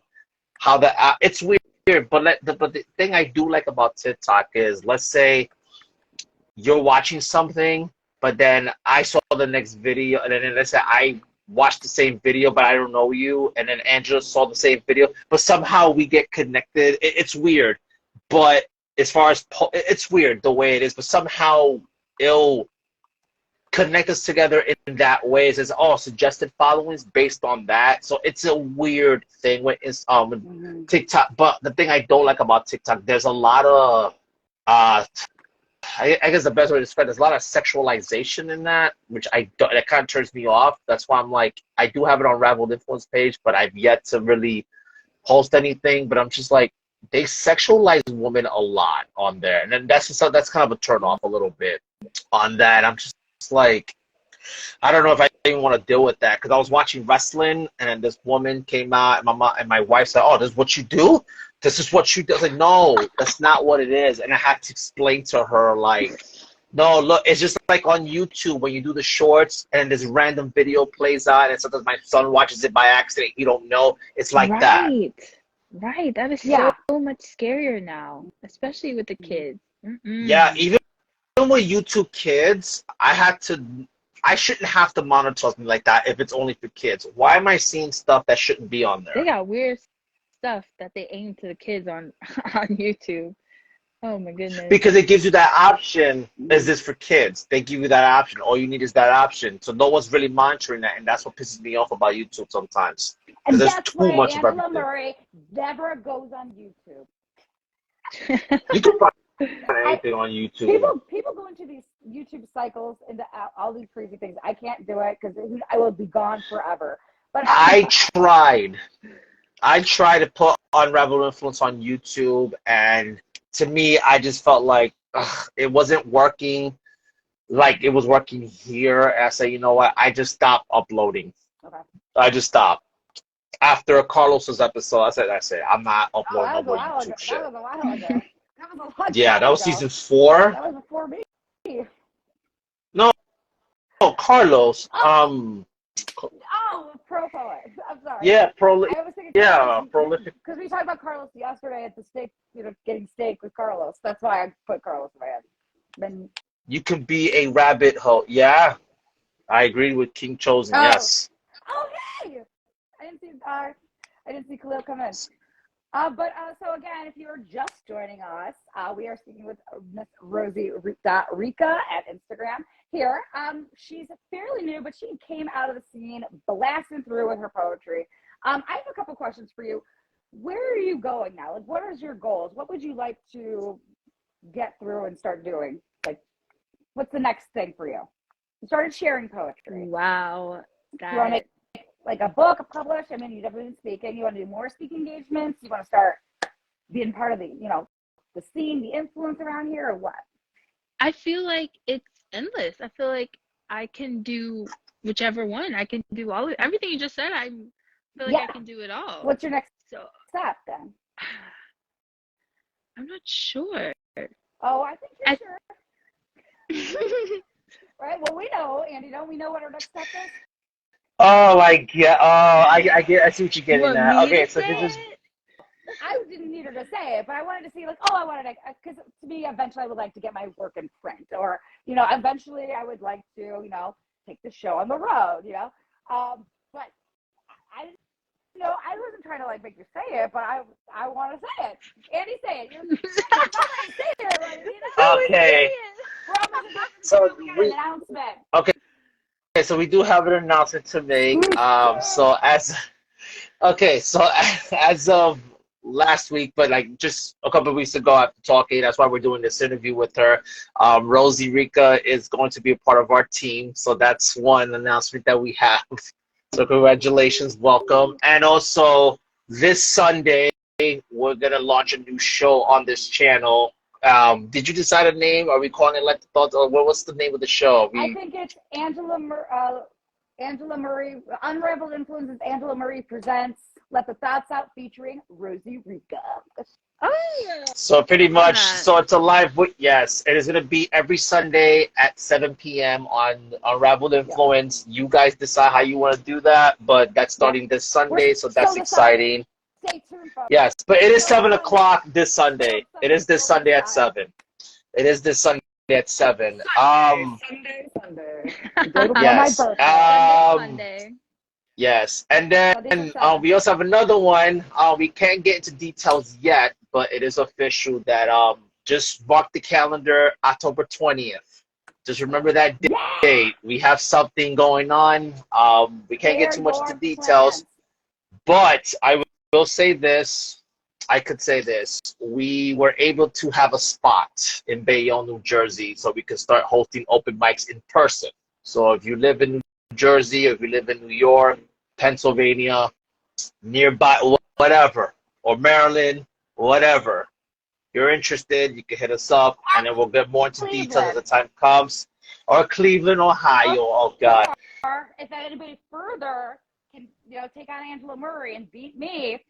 how it's weird. But the thing I do like about TikTok is, let's say you're watching something, but then I saw the next video, and then let's say I watched the same video, but I don't know you, and then Angela saw the same video, but somehow we get connected. It's weird, but as far as it's weird the way it is, but somehow it'll connect us together in that way. It says, oh, suggested followings based on that. So it's a weird thing with TikTok. But the thing I don't like about TikTok, there's a lot of I guess the best way to describe it, there's a lot of sexualization in that, which that kind of turns me off. That's why I'm like, I do have an Unraveled Influence page, but I've yet to really post anything. But I'm just like, they sexualize women a lot on there, and then that's kind of a turn off a little bit on that. I'm just like, I don't know if I even want to deal with that, because I was watching wrestling, and then this woman came out, and my mom and my wife said, "Oh, this is what you do? This is what you do?" I was like, "No, that's not what it is." And I had to explain to her, like, no, look, it's just like on YouTube when you do the shorts, and this random video plays out, and sometimes my son watches it by accident. You don't know. It's like that. Right. That is so much scarier now, especially with the kids. Yeah, even with YouTube Kids, I shouldn't have to monitor something like that if it's only for kids. Why am I seeing stuff that shouldn't be on there? They got weird stuff that they aim to the kids on YouTube. Oh my goodness. Because it gives you that option. Is this for kids? They give you that option. All you need is that option. So no one's really monitoring that, and that's what pisses me off about YouTube sometimes. And there's that's too much why of Angela everything. Murray never goes on YouTube. You can find anything on YouTube. People go into these YouTube cycles, into all these crazy things. I can't do it because I will be gone forever. But I tried. I tried to put Unraveled Influence on YouTube, and to me, I just felt like it wasn't working like it was working here. And I said, you know what? I just stopped uploading. Okay. I just stopped. After Carlos's episode, I said, I'm not Oh, uploading that no was a more while ago. YouTube That shit. was a while ago. That was a long Yeah, time that was ago. season 4. That was before me. No, Carlos. Oh, pro poet. I'm sorry. Yeah, I was thinking yeah, Carlos prolific. because we talked about Carlos yesterday at the steak, getting steak with Carlos. That's why I put Carlos in my head. Then You can be a rabbit hole. Yeah, I agree with King Chosen. oh, Yes. hey! I didn't see Khalil come in. So again, if you are just joining us, we are speaking with Miss Rosie Rica at Instagram here. She's fairly new, but she came out of the scene blasting through with her poetry. I have a couple questions for you. Where are you going now? Like, what is your goals? What would you like to get through and start doing? Like, what's the next thing for you? You started sharing poetry. Wow. You want to make like a book published? I mean, you've never been speaking. You want to do more speaking engagements? You want to start being part of the, the scene, the influence around here, or what? I feel like it's endless. I feel like I can do whichever one. I can do everything you just said. I feel like I can do it all. What's your next So step then? I'm not sure. Oh, I think you're sure. Right? Well, we know, Andy. Don't we know what our next step is? Oh, I see what you're getting Want at. me Okay, to so say this is it? I didn't need her to say it, but I wanted to see, like, because to me, eventually I would like to get my work in print, or, eventually I would like to, take the show on the road, but I didn't, I wasn't trying to, like, make you say it, but I want to say it. Andy, say it. You're not going to say it, right? okay. So we got an announcement. Okay, so we do have an announcement to make. So as of last week, but like just a couple of weeks ago after talking, that's why we're doing this interview with her. Rosie Rica is going to be a part of our team. So that's one announcement that we have. So congratulations, welcome. And also this Sunday, we're going to launch a new show on this channel. Did you decide a name? Are we calling it Let the Thoughts? Or what's the name of the show? I think it's Angela Murray. Unraveled Influence is Angela Murray presents Let the Thoughts Out featuring Rosie Rica. Oh, yeah. So pretty much, so it's a live, yes, it is going to be every Sunday at 7 p.m. on Unraveled Influence. You guys decide how you want to do that, but that's starting this Sunday, so that's exciting. Stay tuned, folks. Yes, but it is 7 o'clock this Sunday. It is this Sunday at 7. It is this Sunday at 7. Sunday. Yes. Sunday. Yes, and then we also have another one. We can't get into details yet, but it is official that just mark the calendar, October 20th. Just remember that date. We have something going on. We can't get too much into details, but I will say this. I could say this. We were able to have a spot in Bayonne, New Jersey, so we could start hosting open mics in person. So if you live in New Jersey, or if you live in New York, Pennsylvania, nearby, whatever, or Maryland, whatever, you're interested, you can hit us up, and then we'll get more into details as the time comes. Or Cleveland, Ohio. Oh, God. Or if anybody further can, take on Angela Murray and beat me,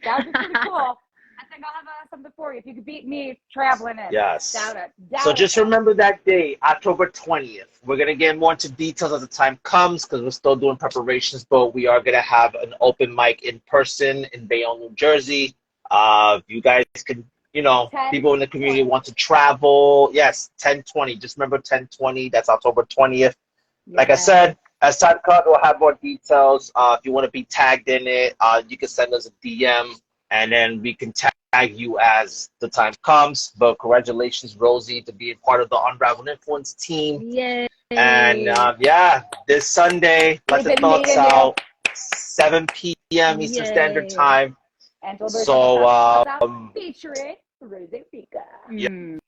that would be pretty cool. I think I'll have something for you. If you could beat me traveling in. Yes. Doubt it. So just remember that day, October 20th. We're going to get more into details as the time comes because we're still doing preparations, but we are going to have an open mic in person in Bayonne, New Jersey. You guys can, people in the community want to travel. Yes, 10/20. Just remember 10/20. That's October 20th. Like I said, as time comes, we'll have more details. If you want to be tagged in it, you can send us a DM, and then we can tag you as the time comes. But congratulations, Rosie, to be a part of the Unraveled Influence team. Yay. And this Sunday, Let the Thoughts Out, 7 p.m. Eastern Standard Time. So, featuring Rosie Rica.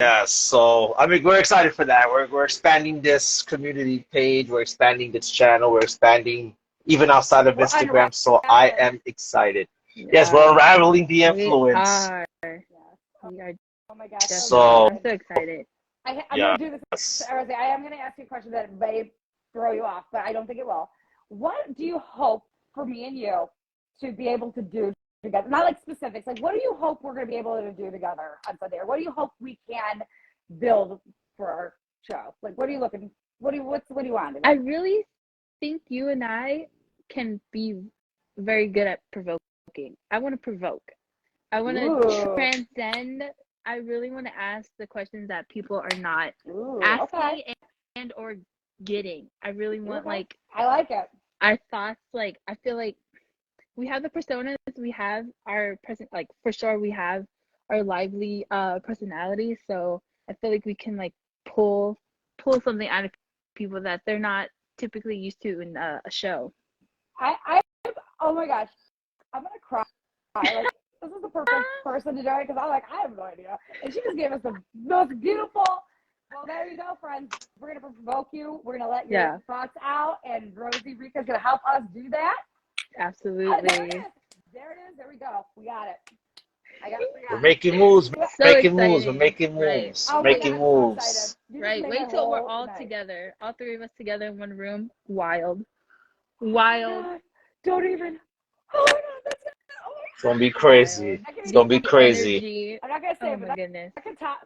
Yeah, so I mean, we're excited for that. We're expanding this community page. We're expanding this channel. We're expanding even outside of Instagram. So I am excited. Yes, we're unraveling the We influence. are. Yeah. We are Oh my gosh. So, I'm so excited. I'm going to do this. yes. I am going to ask you a question that may throw you off, but I don't think it will. What do you hope for me and you to be able to do together? Not like specifics. Like, what do you hope we're going to be able to do together on Sunday? Or what do you hope we can build for our show? Like, what are you looking? What do you want? I really think you and I can be very good at provoking. I want to provoke. I want to transcend. I really want to ask the questions that people are not asking and or getting. I really want like I like it. Our thoughts. Like I feel like we have the personas. We have our present. Like for sure, we have our lively personalities. So I feel like we can like pull something out of people that they're not typically used to in a show. Oh my gosh, I'm gonna cry. Like, this is the perfect person to do it because I'm like, I have no idea. And she just gave us the most beautiful. Well, there you go, friends. We're gonna provoke you. We're gonna let your thoughts out, and Rosie Rika's gonna help us do that. Absolutely. There it is. There we go. We got it. We're making moves. We're making moves. Right. Making moves. Right. Wait till we're all together. All three of us together in one room. Wild. Oh, don't even. Oh my God, that's it. It's gonna be crazy. It's gonna be crazy. I'm not gonna say it, it, but my goodness. that could top.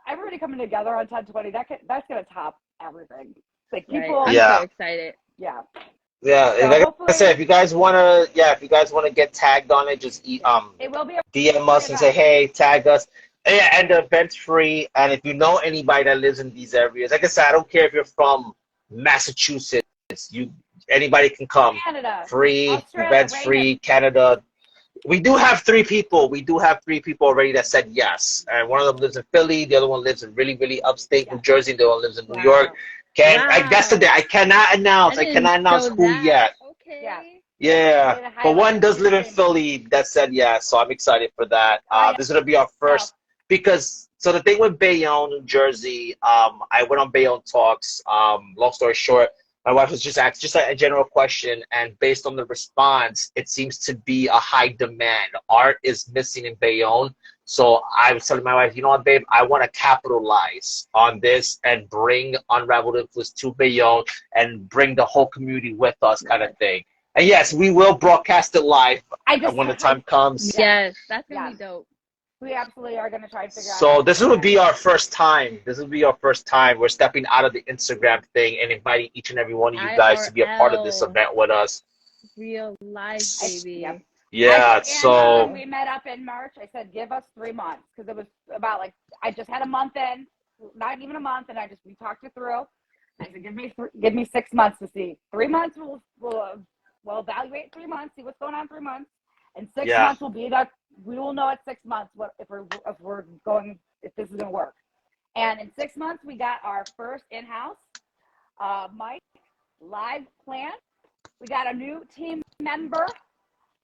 Everybody coming together on 10/20. That's gonna top everything. Like people. I'm so excited. Yeah. Yeah, so like I said, if you guys wanna get tagged on it, just it will be DM us and say, hey, tag us. And the event's free. And if you know anybody that lives in these areas, like I said, I don't care if you're from Massachusetts, anybody can come. Canada, free, Australia, events free, Canada. We do have three people. Already that said yes. And one of them lives in Philly. The other one lives in really, really upstate New Jersey. The other one lives in New York. I guess today I cannot announce who yet. Okay. Yeah. But one does live in Philly that said yes. So I'm excited for that. This is gonna be our first because the thing with Bayonne, New Jersey, I went on Bayonne Talks. Long story short, my wife was just asked a general question, and based on the response, it seems to be a high demand. Art is missing in Bayonne. So I was telling my wife, you know what, babe, I want to capitalize on this and bring Unraveled Influence to Bayonne and bring the whole community with us kind of thing. And yes, we will broadcast it live when the time comes. Yes, that's going to be dope. We absolutely are going to try and figure out. So this will be our first time. We're stepping out of the Instagram thing and inviting each and every one of you guys to be a part of this event with us. Real life, baby. Yeah, so when we met up in March, I said, give us 3 months, because it was about like, I just had a month in, not even a month, and we talked it through. I said, give me 6 months to see. 3 months, we'll evaluate 3 months, see what's going on 3 months, and 6 months will be that. We will know at 6 months if this is going to work. And in 6 months, we got our first in-house mic live plan. We got a new team member.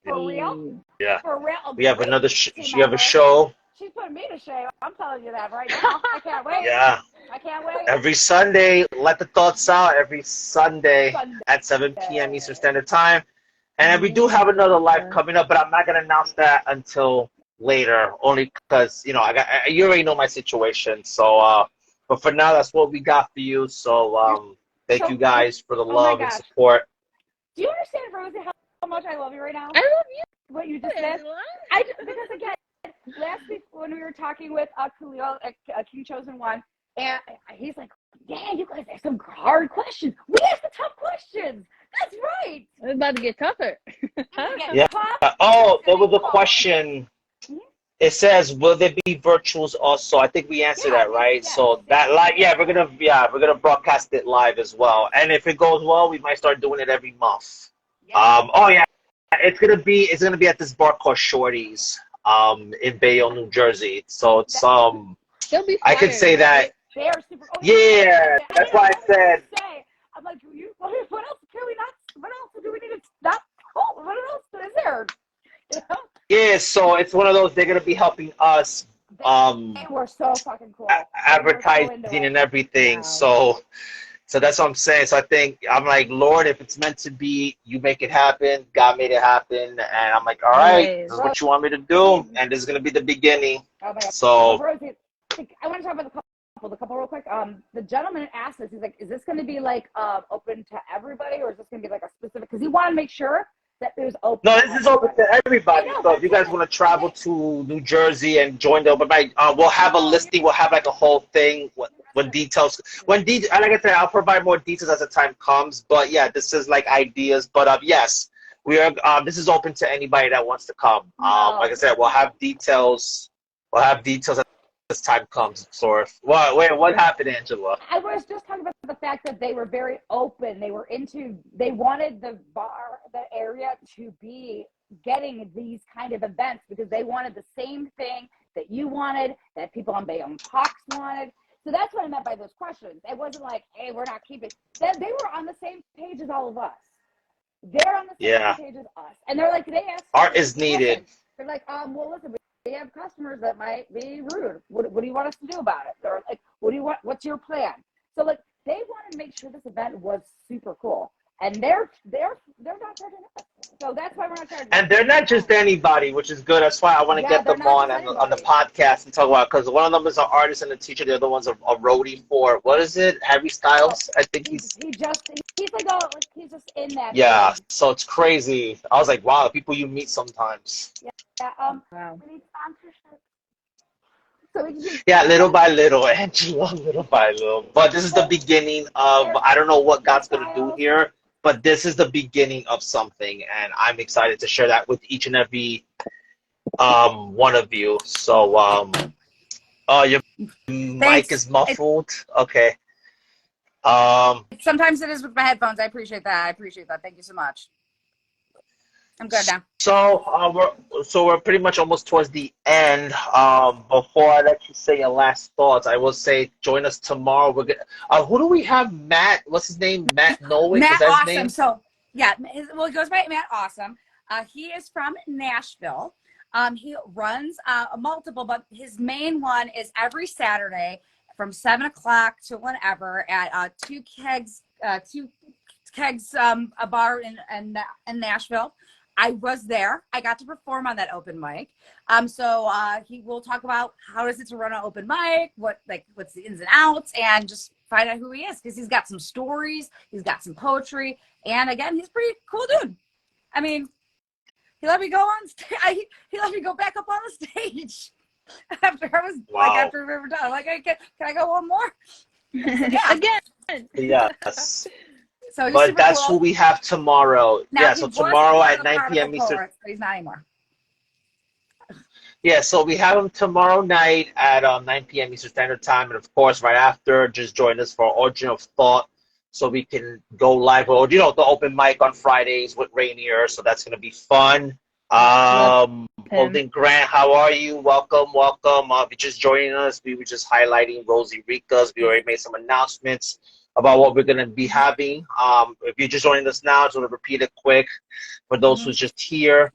For real? Yeah. For real. We have another we have a show. She's putting me to shame. I'm telling you that right now. I can't wait. Yeah. I can't wait. Every Sunday, let the thoughts out. Every Sunday at 7 p.m. Eastern Standard Time. And we do have another live coming up, but I'm not going to announce that until later, only because, you already know my situation. So, but for now, that's what we got for you. So, thank you guys for the love and support. Do you understand, Rosie, how much I love you right now? I love you. What you just said? Because again, last week when we were talking with Khalil, King Chosen One, and he's like, yeah, you guys have some hard questions. We ask the tough questions. That's right. It's about to get tougher. Yeah. There was a question. It says, will there be virtuals also? I think we answered that, right? So that live, we're gonna broadcast it live as well. And if it goes well, we might start doing it every month. It's gonna be at this bar called Shorty's in Bayonne, New Jersey. So it's I could say that. They are super. That's why I said. I'm like, what else can we not? What else do we need to not? Oh, what else is there? Yeah, so it's one of those. They're gonna be helping us. They were so fucking cool. Advertising and everything. Wow. So, So that's what I'm saying. So I think I'm like, Lord, if it's meant to be, you make it happen. God made it happen, and I'm like, all right, Always. this is what you want me to do, and this is gonna be the beginning. Oh my God. So Rosie, I want to talk about the couple real quick. The gentleman asked us, he's like, is this going to be like open to everybody, or is this going to be like a specific? Because he wanted to make sure that it was open. no, to this is open to everybody. I know, So if you guys that's want to travel to New Jersey and join the open mic, we'll have a listing. We'll have like a whole thing when details. Like I said, I'll provide more details as the time comes. But yeah, this is like ideas. But yes, we are. This is open to anybody that wants to come. Like I said, we'll have details. We'll have details as time comes. So, what happened, Angela? I was just talking about the fact that they were very open. They wanted the area to be getting these kind of events because they wanted the same thing that you wanted, that people on Bayonne Talks wanted. So that's what I meant by those questions. It wasn't like, hey, we're not keeping. They were on the same page as all of us. They're on the same page as us. And they're like, they asked. Art is needed. They're like, well, listen, we have customers that might be rude. What do you want us to do about it? They're like, what do you want? What's your plan? So like, they wanted to make sure this event was super cool, and they're not charging us. So that's why we're not charging. And they're not just anybody, which is good. That's why I want to get them on the podcast and talk about, because one of them is an artist and a teacher. The other one's a roadie for, what is it? Harry Styles. I think he's like he's just in that. Yeah, thing. so it's crazy. I was like, wow, people you meet sometimes. Yeah. Wow. We need sponsorship. So yeah, little by little, Angela, little by little. But this is the beginning of, I don't know what God's going to do here, but this is the beginning of something, and I'm excited to share that with each and every one of you. So, your mic is muffled. Okay. Sometimes it is with my headphones. I appreciate that. Thank you so much. I'm good now. So we're pretty much almost towards the end. Before I let you say your last thoughts, I will say join us tomorrow. We're gonna, who do we have? Matt, what's his name? Matt Nowick. Matt is that Awesome. His name? So yeah, he goes by Matt Awesome. He is from Nashville. He runs multiple, but his main one is every Saturday from 7 o'clock to whenever at Two Kegs, a bar in Nashville. I was there. I got to perform on that open mic. So he will talk about how is it to run an open mic, what's the ins and outs, and just find out who he is, because he's got some stories, he's got some poetry, and again, he's a pretty cool dude. I mean, he let me go on stage. He let me go back up on the stage after I was after we were done. I'm like, can I go one more? Yeah. Again. Yes. So but that's cool. Who we have tomorrow. Now, yeah, so tomorrow at 9 p.m. Eastern. But he's not anymore. Yeah, so we have him tomorrow night at 9 p.m. Eastern Standard Time. And, of course, right after, just join us for Origin of Thought so we can go live. Or, the open mic on Fridays with Rainier. So that's going to be fun. Golden Grant, how are you? Welcome. If you're just joining us, we were just highlighting Rosie Ricas. We already made some announcements about what we're going to be having. If you're just joining us now, I just want to repeat it quick for those who's just here.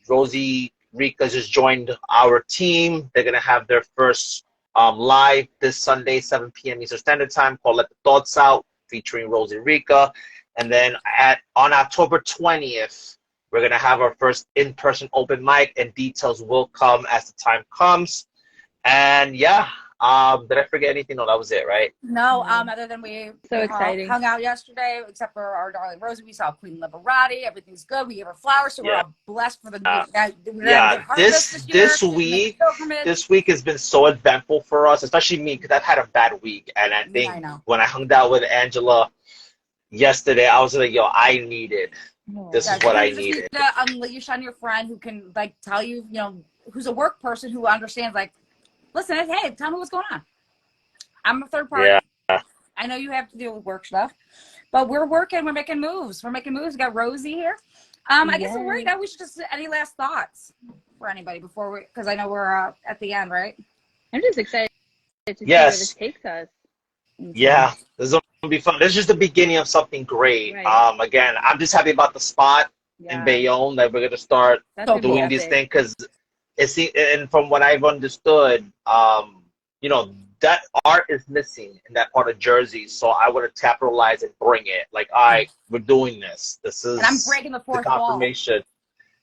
Rosie Ricas just joined our team. They're going to have their first live this Sunday, 7 p.m. Eastern Standard Time, called Let the Thoughts Out, featuring Rosie Rica. And then on October 20th, we're going to have our first in-person open mic, and details will come as the time comes. And yeah, did I forget anything? No, that was it, right? No, other than we exciting. Hung out yesterday, except for our darling Rosie. We saw Queen Liberati. Everything's good. We gave her flowers, so we're all blessed for the this week has been so eventful for us, especially me, because I've had a bad week. And I think when I hung out with Angela yesterday, I was like, yo, I needed. This is what I needed. You unleash on your friend who can tell you, who's a work person who understands, listen, hey, tell me what's going on. I'm a third party. Yeah. I know you have to deal with work stuff, but we're working. We're making moves. We got Rosie here. I guess right now we should just, any last thoughts for anybody because I know we're at the end, right? I'm just excited to see where this takes us. Yeah, this is going to be fun. This is just the beginning of something great. Right. Again, I'm just happy about the spot in Bayonne that we're going to start doing these things, because and from what I've understood, that art is missing in that part of Jersey, so I would have capitalized and bring it. Like, all right, we're doing this. This And I'm is breaking the the fourth wall. confirmation.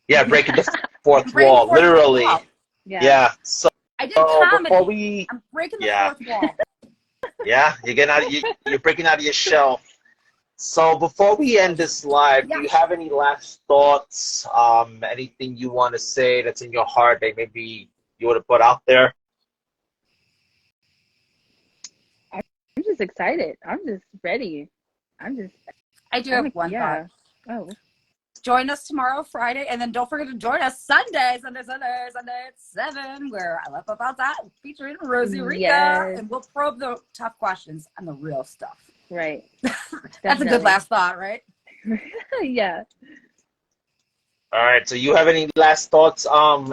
Yeah, breaking the I'm fourth breaking the wall, fourth literally. wall. Yeah. Yeah. So I did before comedy. we, I'm breaking the yeah, fourth wall. yeah, you're getting out. You're breaking out of your shell. So before we end this live, do Yeah. you have any last thoughts? Anything you want to say that's in your heart that maybe you would have put out there? I'm just excited. I'm just ready. I do have one thought. yeah. Oh. Join us tomorrow, Friday, and then don't forget to join us Sunday at 7, where I laugh about that, featuring Rosie Rika, Yes. and we'll probe the tough questions and the real stuff. Right. That's a good last thought, right? Yeah. All right. So you have any last thoughts,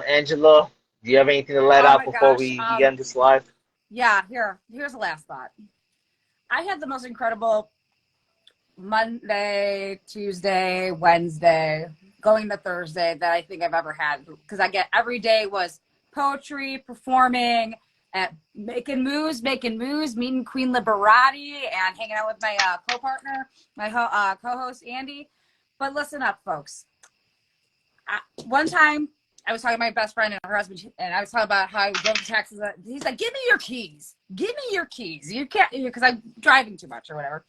Angela? Do you have anything to let Oh out my before gosh. we end this live? Yeah, here's the last thought. I had the most incredible Monday, Tuesday, Wednesday, going to Thursday that I think I've ever had, because I get every day was poetry, performing, at making moves, meeting Queen Liberati, and hanging out with my co-partner, my co-host Andy. But listen up, folks. One time I was talking to my best friend and her husband, and I was talking about how I drove to Texas. He's like, "Give me your keys. Give me your keys. You can't," because I'm driving too much or whatever.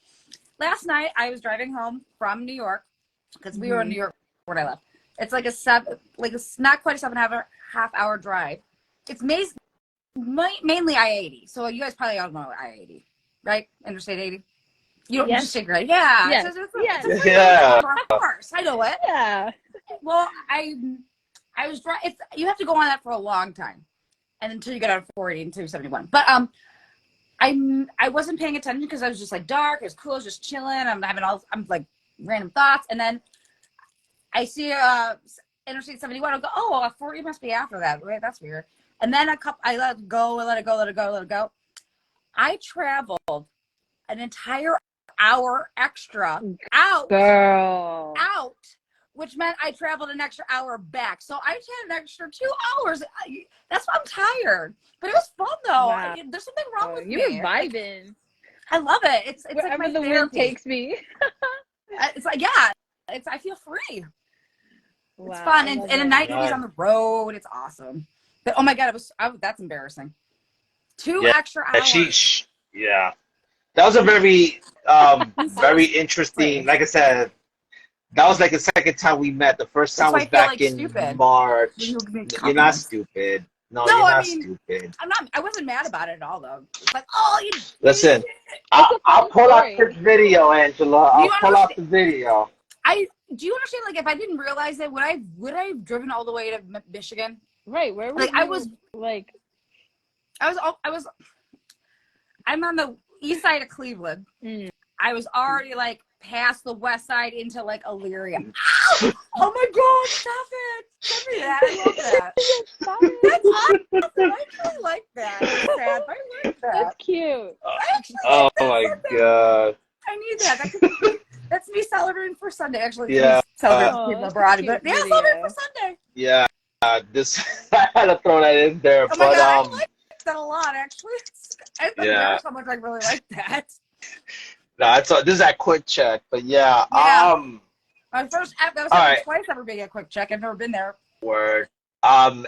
Last night I was driving home from New York, because we were in New York when I left. It's like it's not quite a 7.5 hour drive. It's mainly I-80. So you guys probably all know I-80, right? Interstate 80. You don't just shake your head. Yeah. Yes. It's a Yeah. of course. I know it. Yeah. Well, I was driving. You have to go on that for a long time, and until you get on 40 and 271. But I wasn't paying attention because I was just like dark. It was cool. I was just chilling. I'm like random thoughts, and then I see Interstate 71. I'll go, oh, 40 must be after that. Right? That's weird. And then I let it go. I traveled an entire hour extra out, which meant I traveled an extra hour back. So I had an extra 2 hours. That's why I'm tired. But it was fun though. Wow. There's something wrong with You me. were vibing. I love it. It's Wherever like my the therapy. wind takes me. It's like, yeah. I feel free. Wow, it's fun, and at night nobody's on the road. It's awesome. But oh my god, that's embarrassing. 2 extra hours. Yeah. That was a very very interesting. Like I said, that was like the second time we met. The first time was back in March. You're not stupid. No, you're not stupid. I wasn't mad about it at all, though. It's like, oh, you. Listen, I'll pull out this video, Angela. I'll pull out the video. Do you understand? Like, if I didn't realize it, would I have driven all the way to Michigan? Right. Where was I was like. I'm on the east side of Cleveland. I was already like past the west side into like Elyria. Ow! Oh my god, stop it! Send me that. I love that. Stop it. That's awesome. I actually like that. It's sad, but I like that. That's cute. Oh my god. I need that. That's me celebrating for Sunday. Actually, yeah. Celebrating Liberati, but yeah, celebrating for Sunday. Yeah. This I had to throw that in there, oh my god, I like that a lot. Actually, I think how much I really like that. No, this is that quick check, but yeah. My first that was my twice ever being a quick check. I've never been there. Word.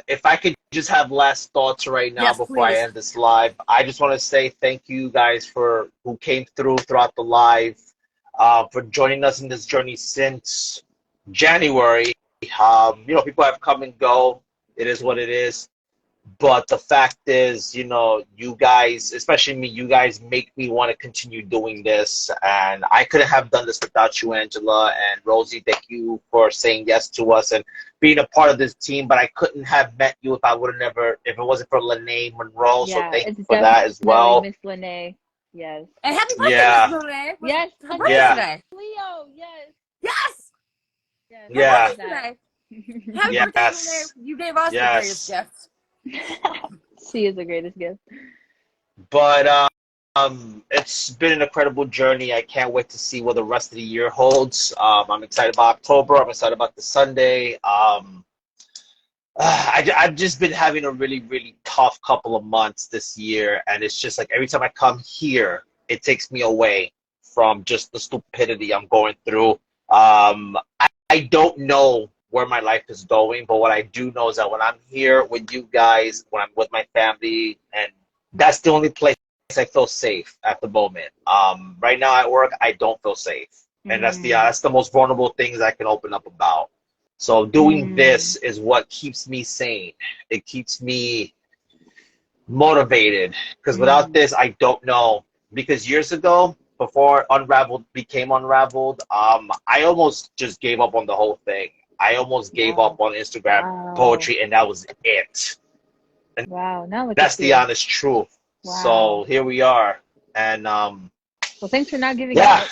If I could just have last thoughts right now before I end this live, I just want to say thank you guys who came throughout the live, for joining us in this journey since January. People have come and go. It is what it is. But the fact is, you guys, especially me, you guys make me want to continue doing this. And I couldn't have done this without you, Angela and Rosie. Thank you for saying yes to us and being a part of this team. But I couldn't have met you if it wasn't for Lene Monroe. So thank you for that as well. Miss Lene. Yes. And happy birthday, Miss Lene. Yes. Her birthday today. Leo, yes. Yes. Yeah. Today. Happy birthday, Lene. You gave us the greatest gift. She is the greatest gift. But it's been an incredible journey. I can't wait to see what the rest of the year holds. I'm excited about October. I'm excited about the Sunday. I've just been having a really, really tough couple of months this year, and it's just like every time I come here, it takes me away from just the stupidity I'm going through. I don't know where my life is going, but what I do know is that when I'm here with you guys, when I'm with my family, and that's the only place I feel safe at the moment. Right now at work, I don't feel safe, and that's the most vulnerable things I can open up about. So doing this is what keeps me sane. It keeps me motivated because without this, I don't know. Because years ago, before Unraveled became Unraveled, I almost just gave up on the whole thing. I almost gave up on Instagram Wow. poetry, and that was it. And Wow. Now look that's at the you. honest truth. Wow. So here we are, and Well, thanks for not giving yeah, up.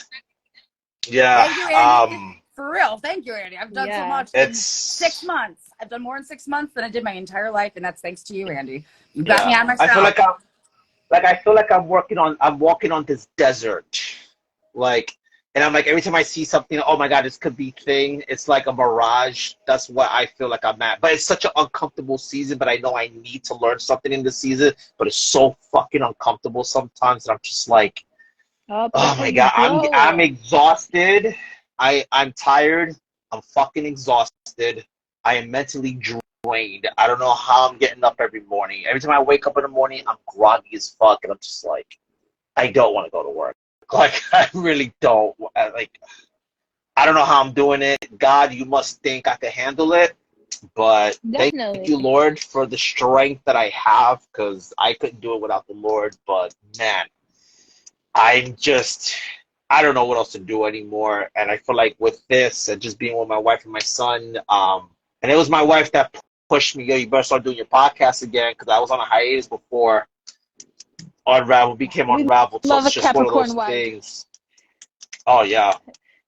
yeah, Thank you, Andy. For real. Thank you, Andy. I've done so Yeah. much in six it's months. I've done more in 6 months than I did my entire life, and that's thanks to you, Andy. You got me yeah. on I feel myself. like I feel like I'm walking on this desert. Like, and I'm like, every time I see something, oh my God, this could be thing. It's like a mirage. That's what I feel like I'm at. But it's such an uncomfortable season, but I know I need to learn something in this season, but it's so fucking uncomfortable sometimes that I'm just like, Oh, but oh that's how my you God, I'm grow. exhausted. I'm tired. I'm fucking exhausted. I am mentally drained. I don't know how I'm getting up every morning. Every time I wake up in the morning, I'm groggy as fuck, and I'm just like, I don't want to go to work. Like, I really don't. Like, I don't know how I'm doing it. God, you must think I can handle it. But thank Definitely. you, Lord, for the strength that I have, because I couldn't do it without the Lord. But man, I'm just, I don't know what else to do anymore. And I feel like with this and just being with my wife and my son, and it was my wife that pushed me, yo, you better start doing your podcast again, because I was on a hiatus before Unravel became We Unraveled. So love it's a just one of Capricorn those wife. things. Oh yeah,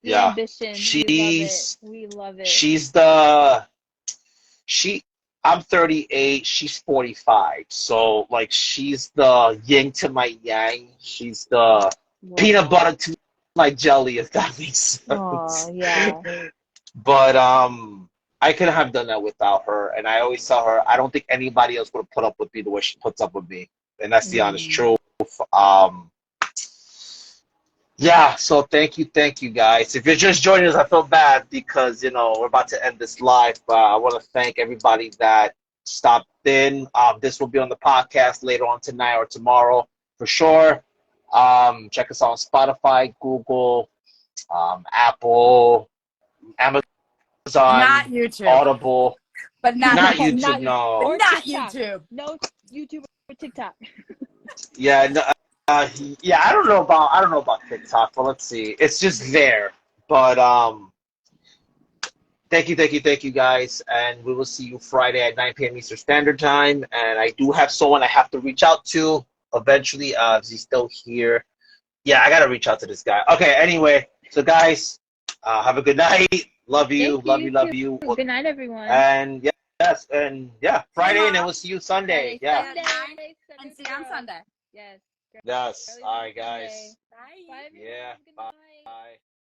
The yeah. ambition. We love it. She's We love it. she's the she. I'm 38. She's 45. So like she's the yin to my yang. She's the peanut Wow. butter to my jelly, if that makes Oh, sense. yeah. But I couldn't have done that without her. And I always tell her I don't think anybody else would have put up with me the way she puts up with me. And that's the honest Mm. truth. Um, Yeah, so thank you guys. If you're just joining us, I feel bad because, we're about to end this live. I want to thank everybody that stopped in. This will be on the podcast later on tonight or tomorrow for sure. Check us out on Spotify, Google, Apple, Not Amazon, YouTube, Audible. but not Not YouTube. YouTube, Not But no. or not TikTok. YouTube. No YouTube or TikTok. Yeah, no, yeah, I don't know about TikTok, but let's see. It's just there. But thank you, guys, and we will see you Friday at 9 p.m. Eastern Standard Time. And I do have someone I have to reach out to eventually. Is he still here? Yeah, I gotta reach out to this guy. Okay, anyway, so guys, have a good night. Love you, Thank love you you, too. love you. Good night, everyone. And yes, and yeah, See you Friday, and then tomorrow. we'll see you Sunday. Friday, Yeah, At Sunday, 9 and Sunday see you on girl. Sunday. Yes. yes. Early All morning right, Sunday. guys. Bye. Bye, everyone. Yeah, Have a good bye. night. Bye.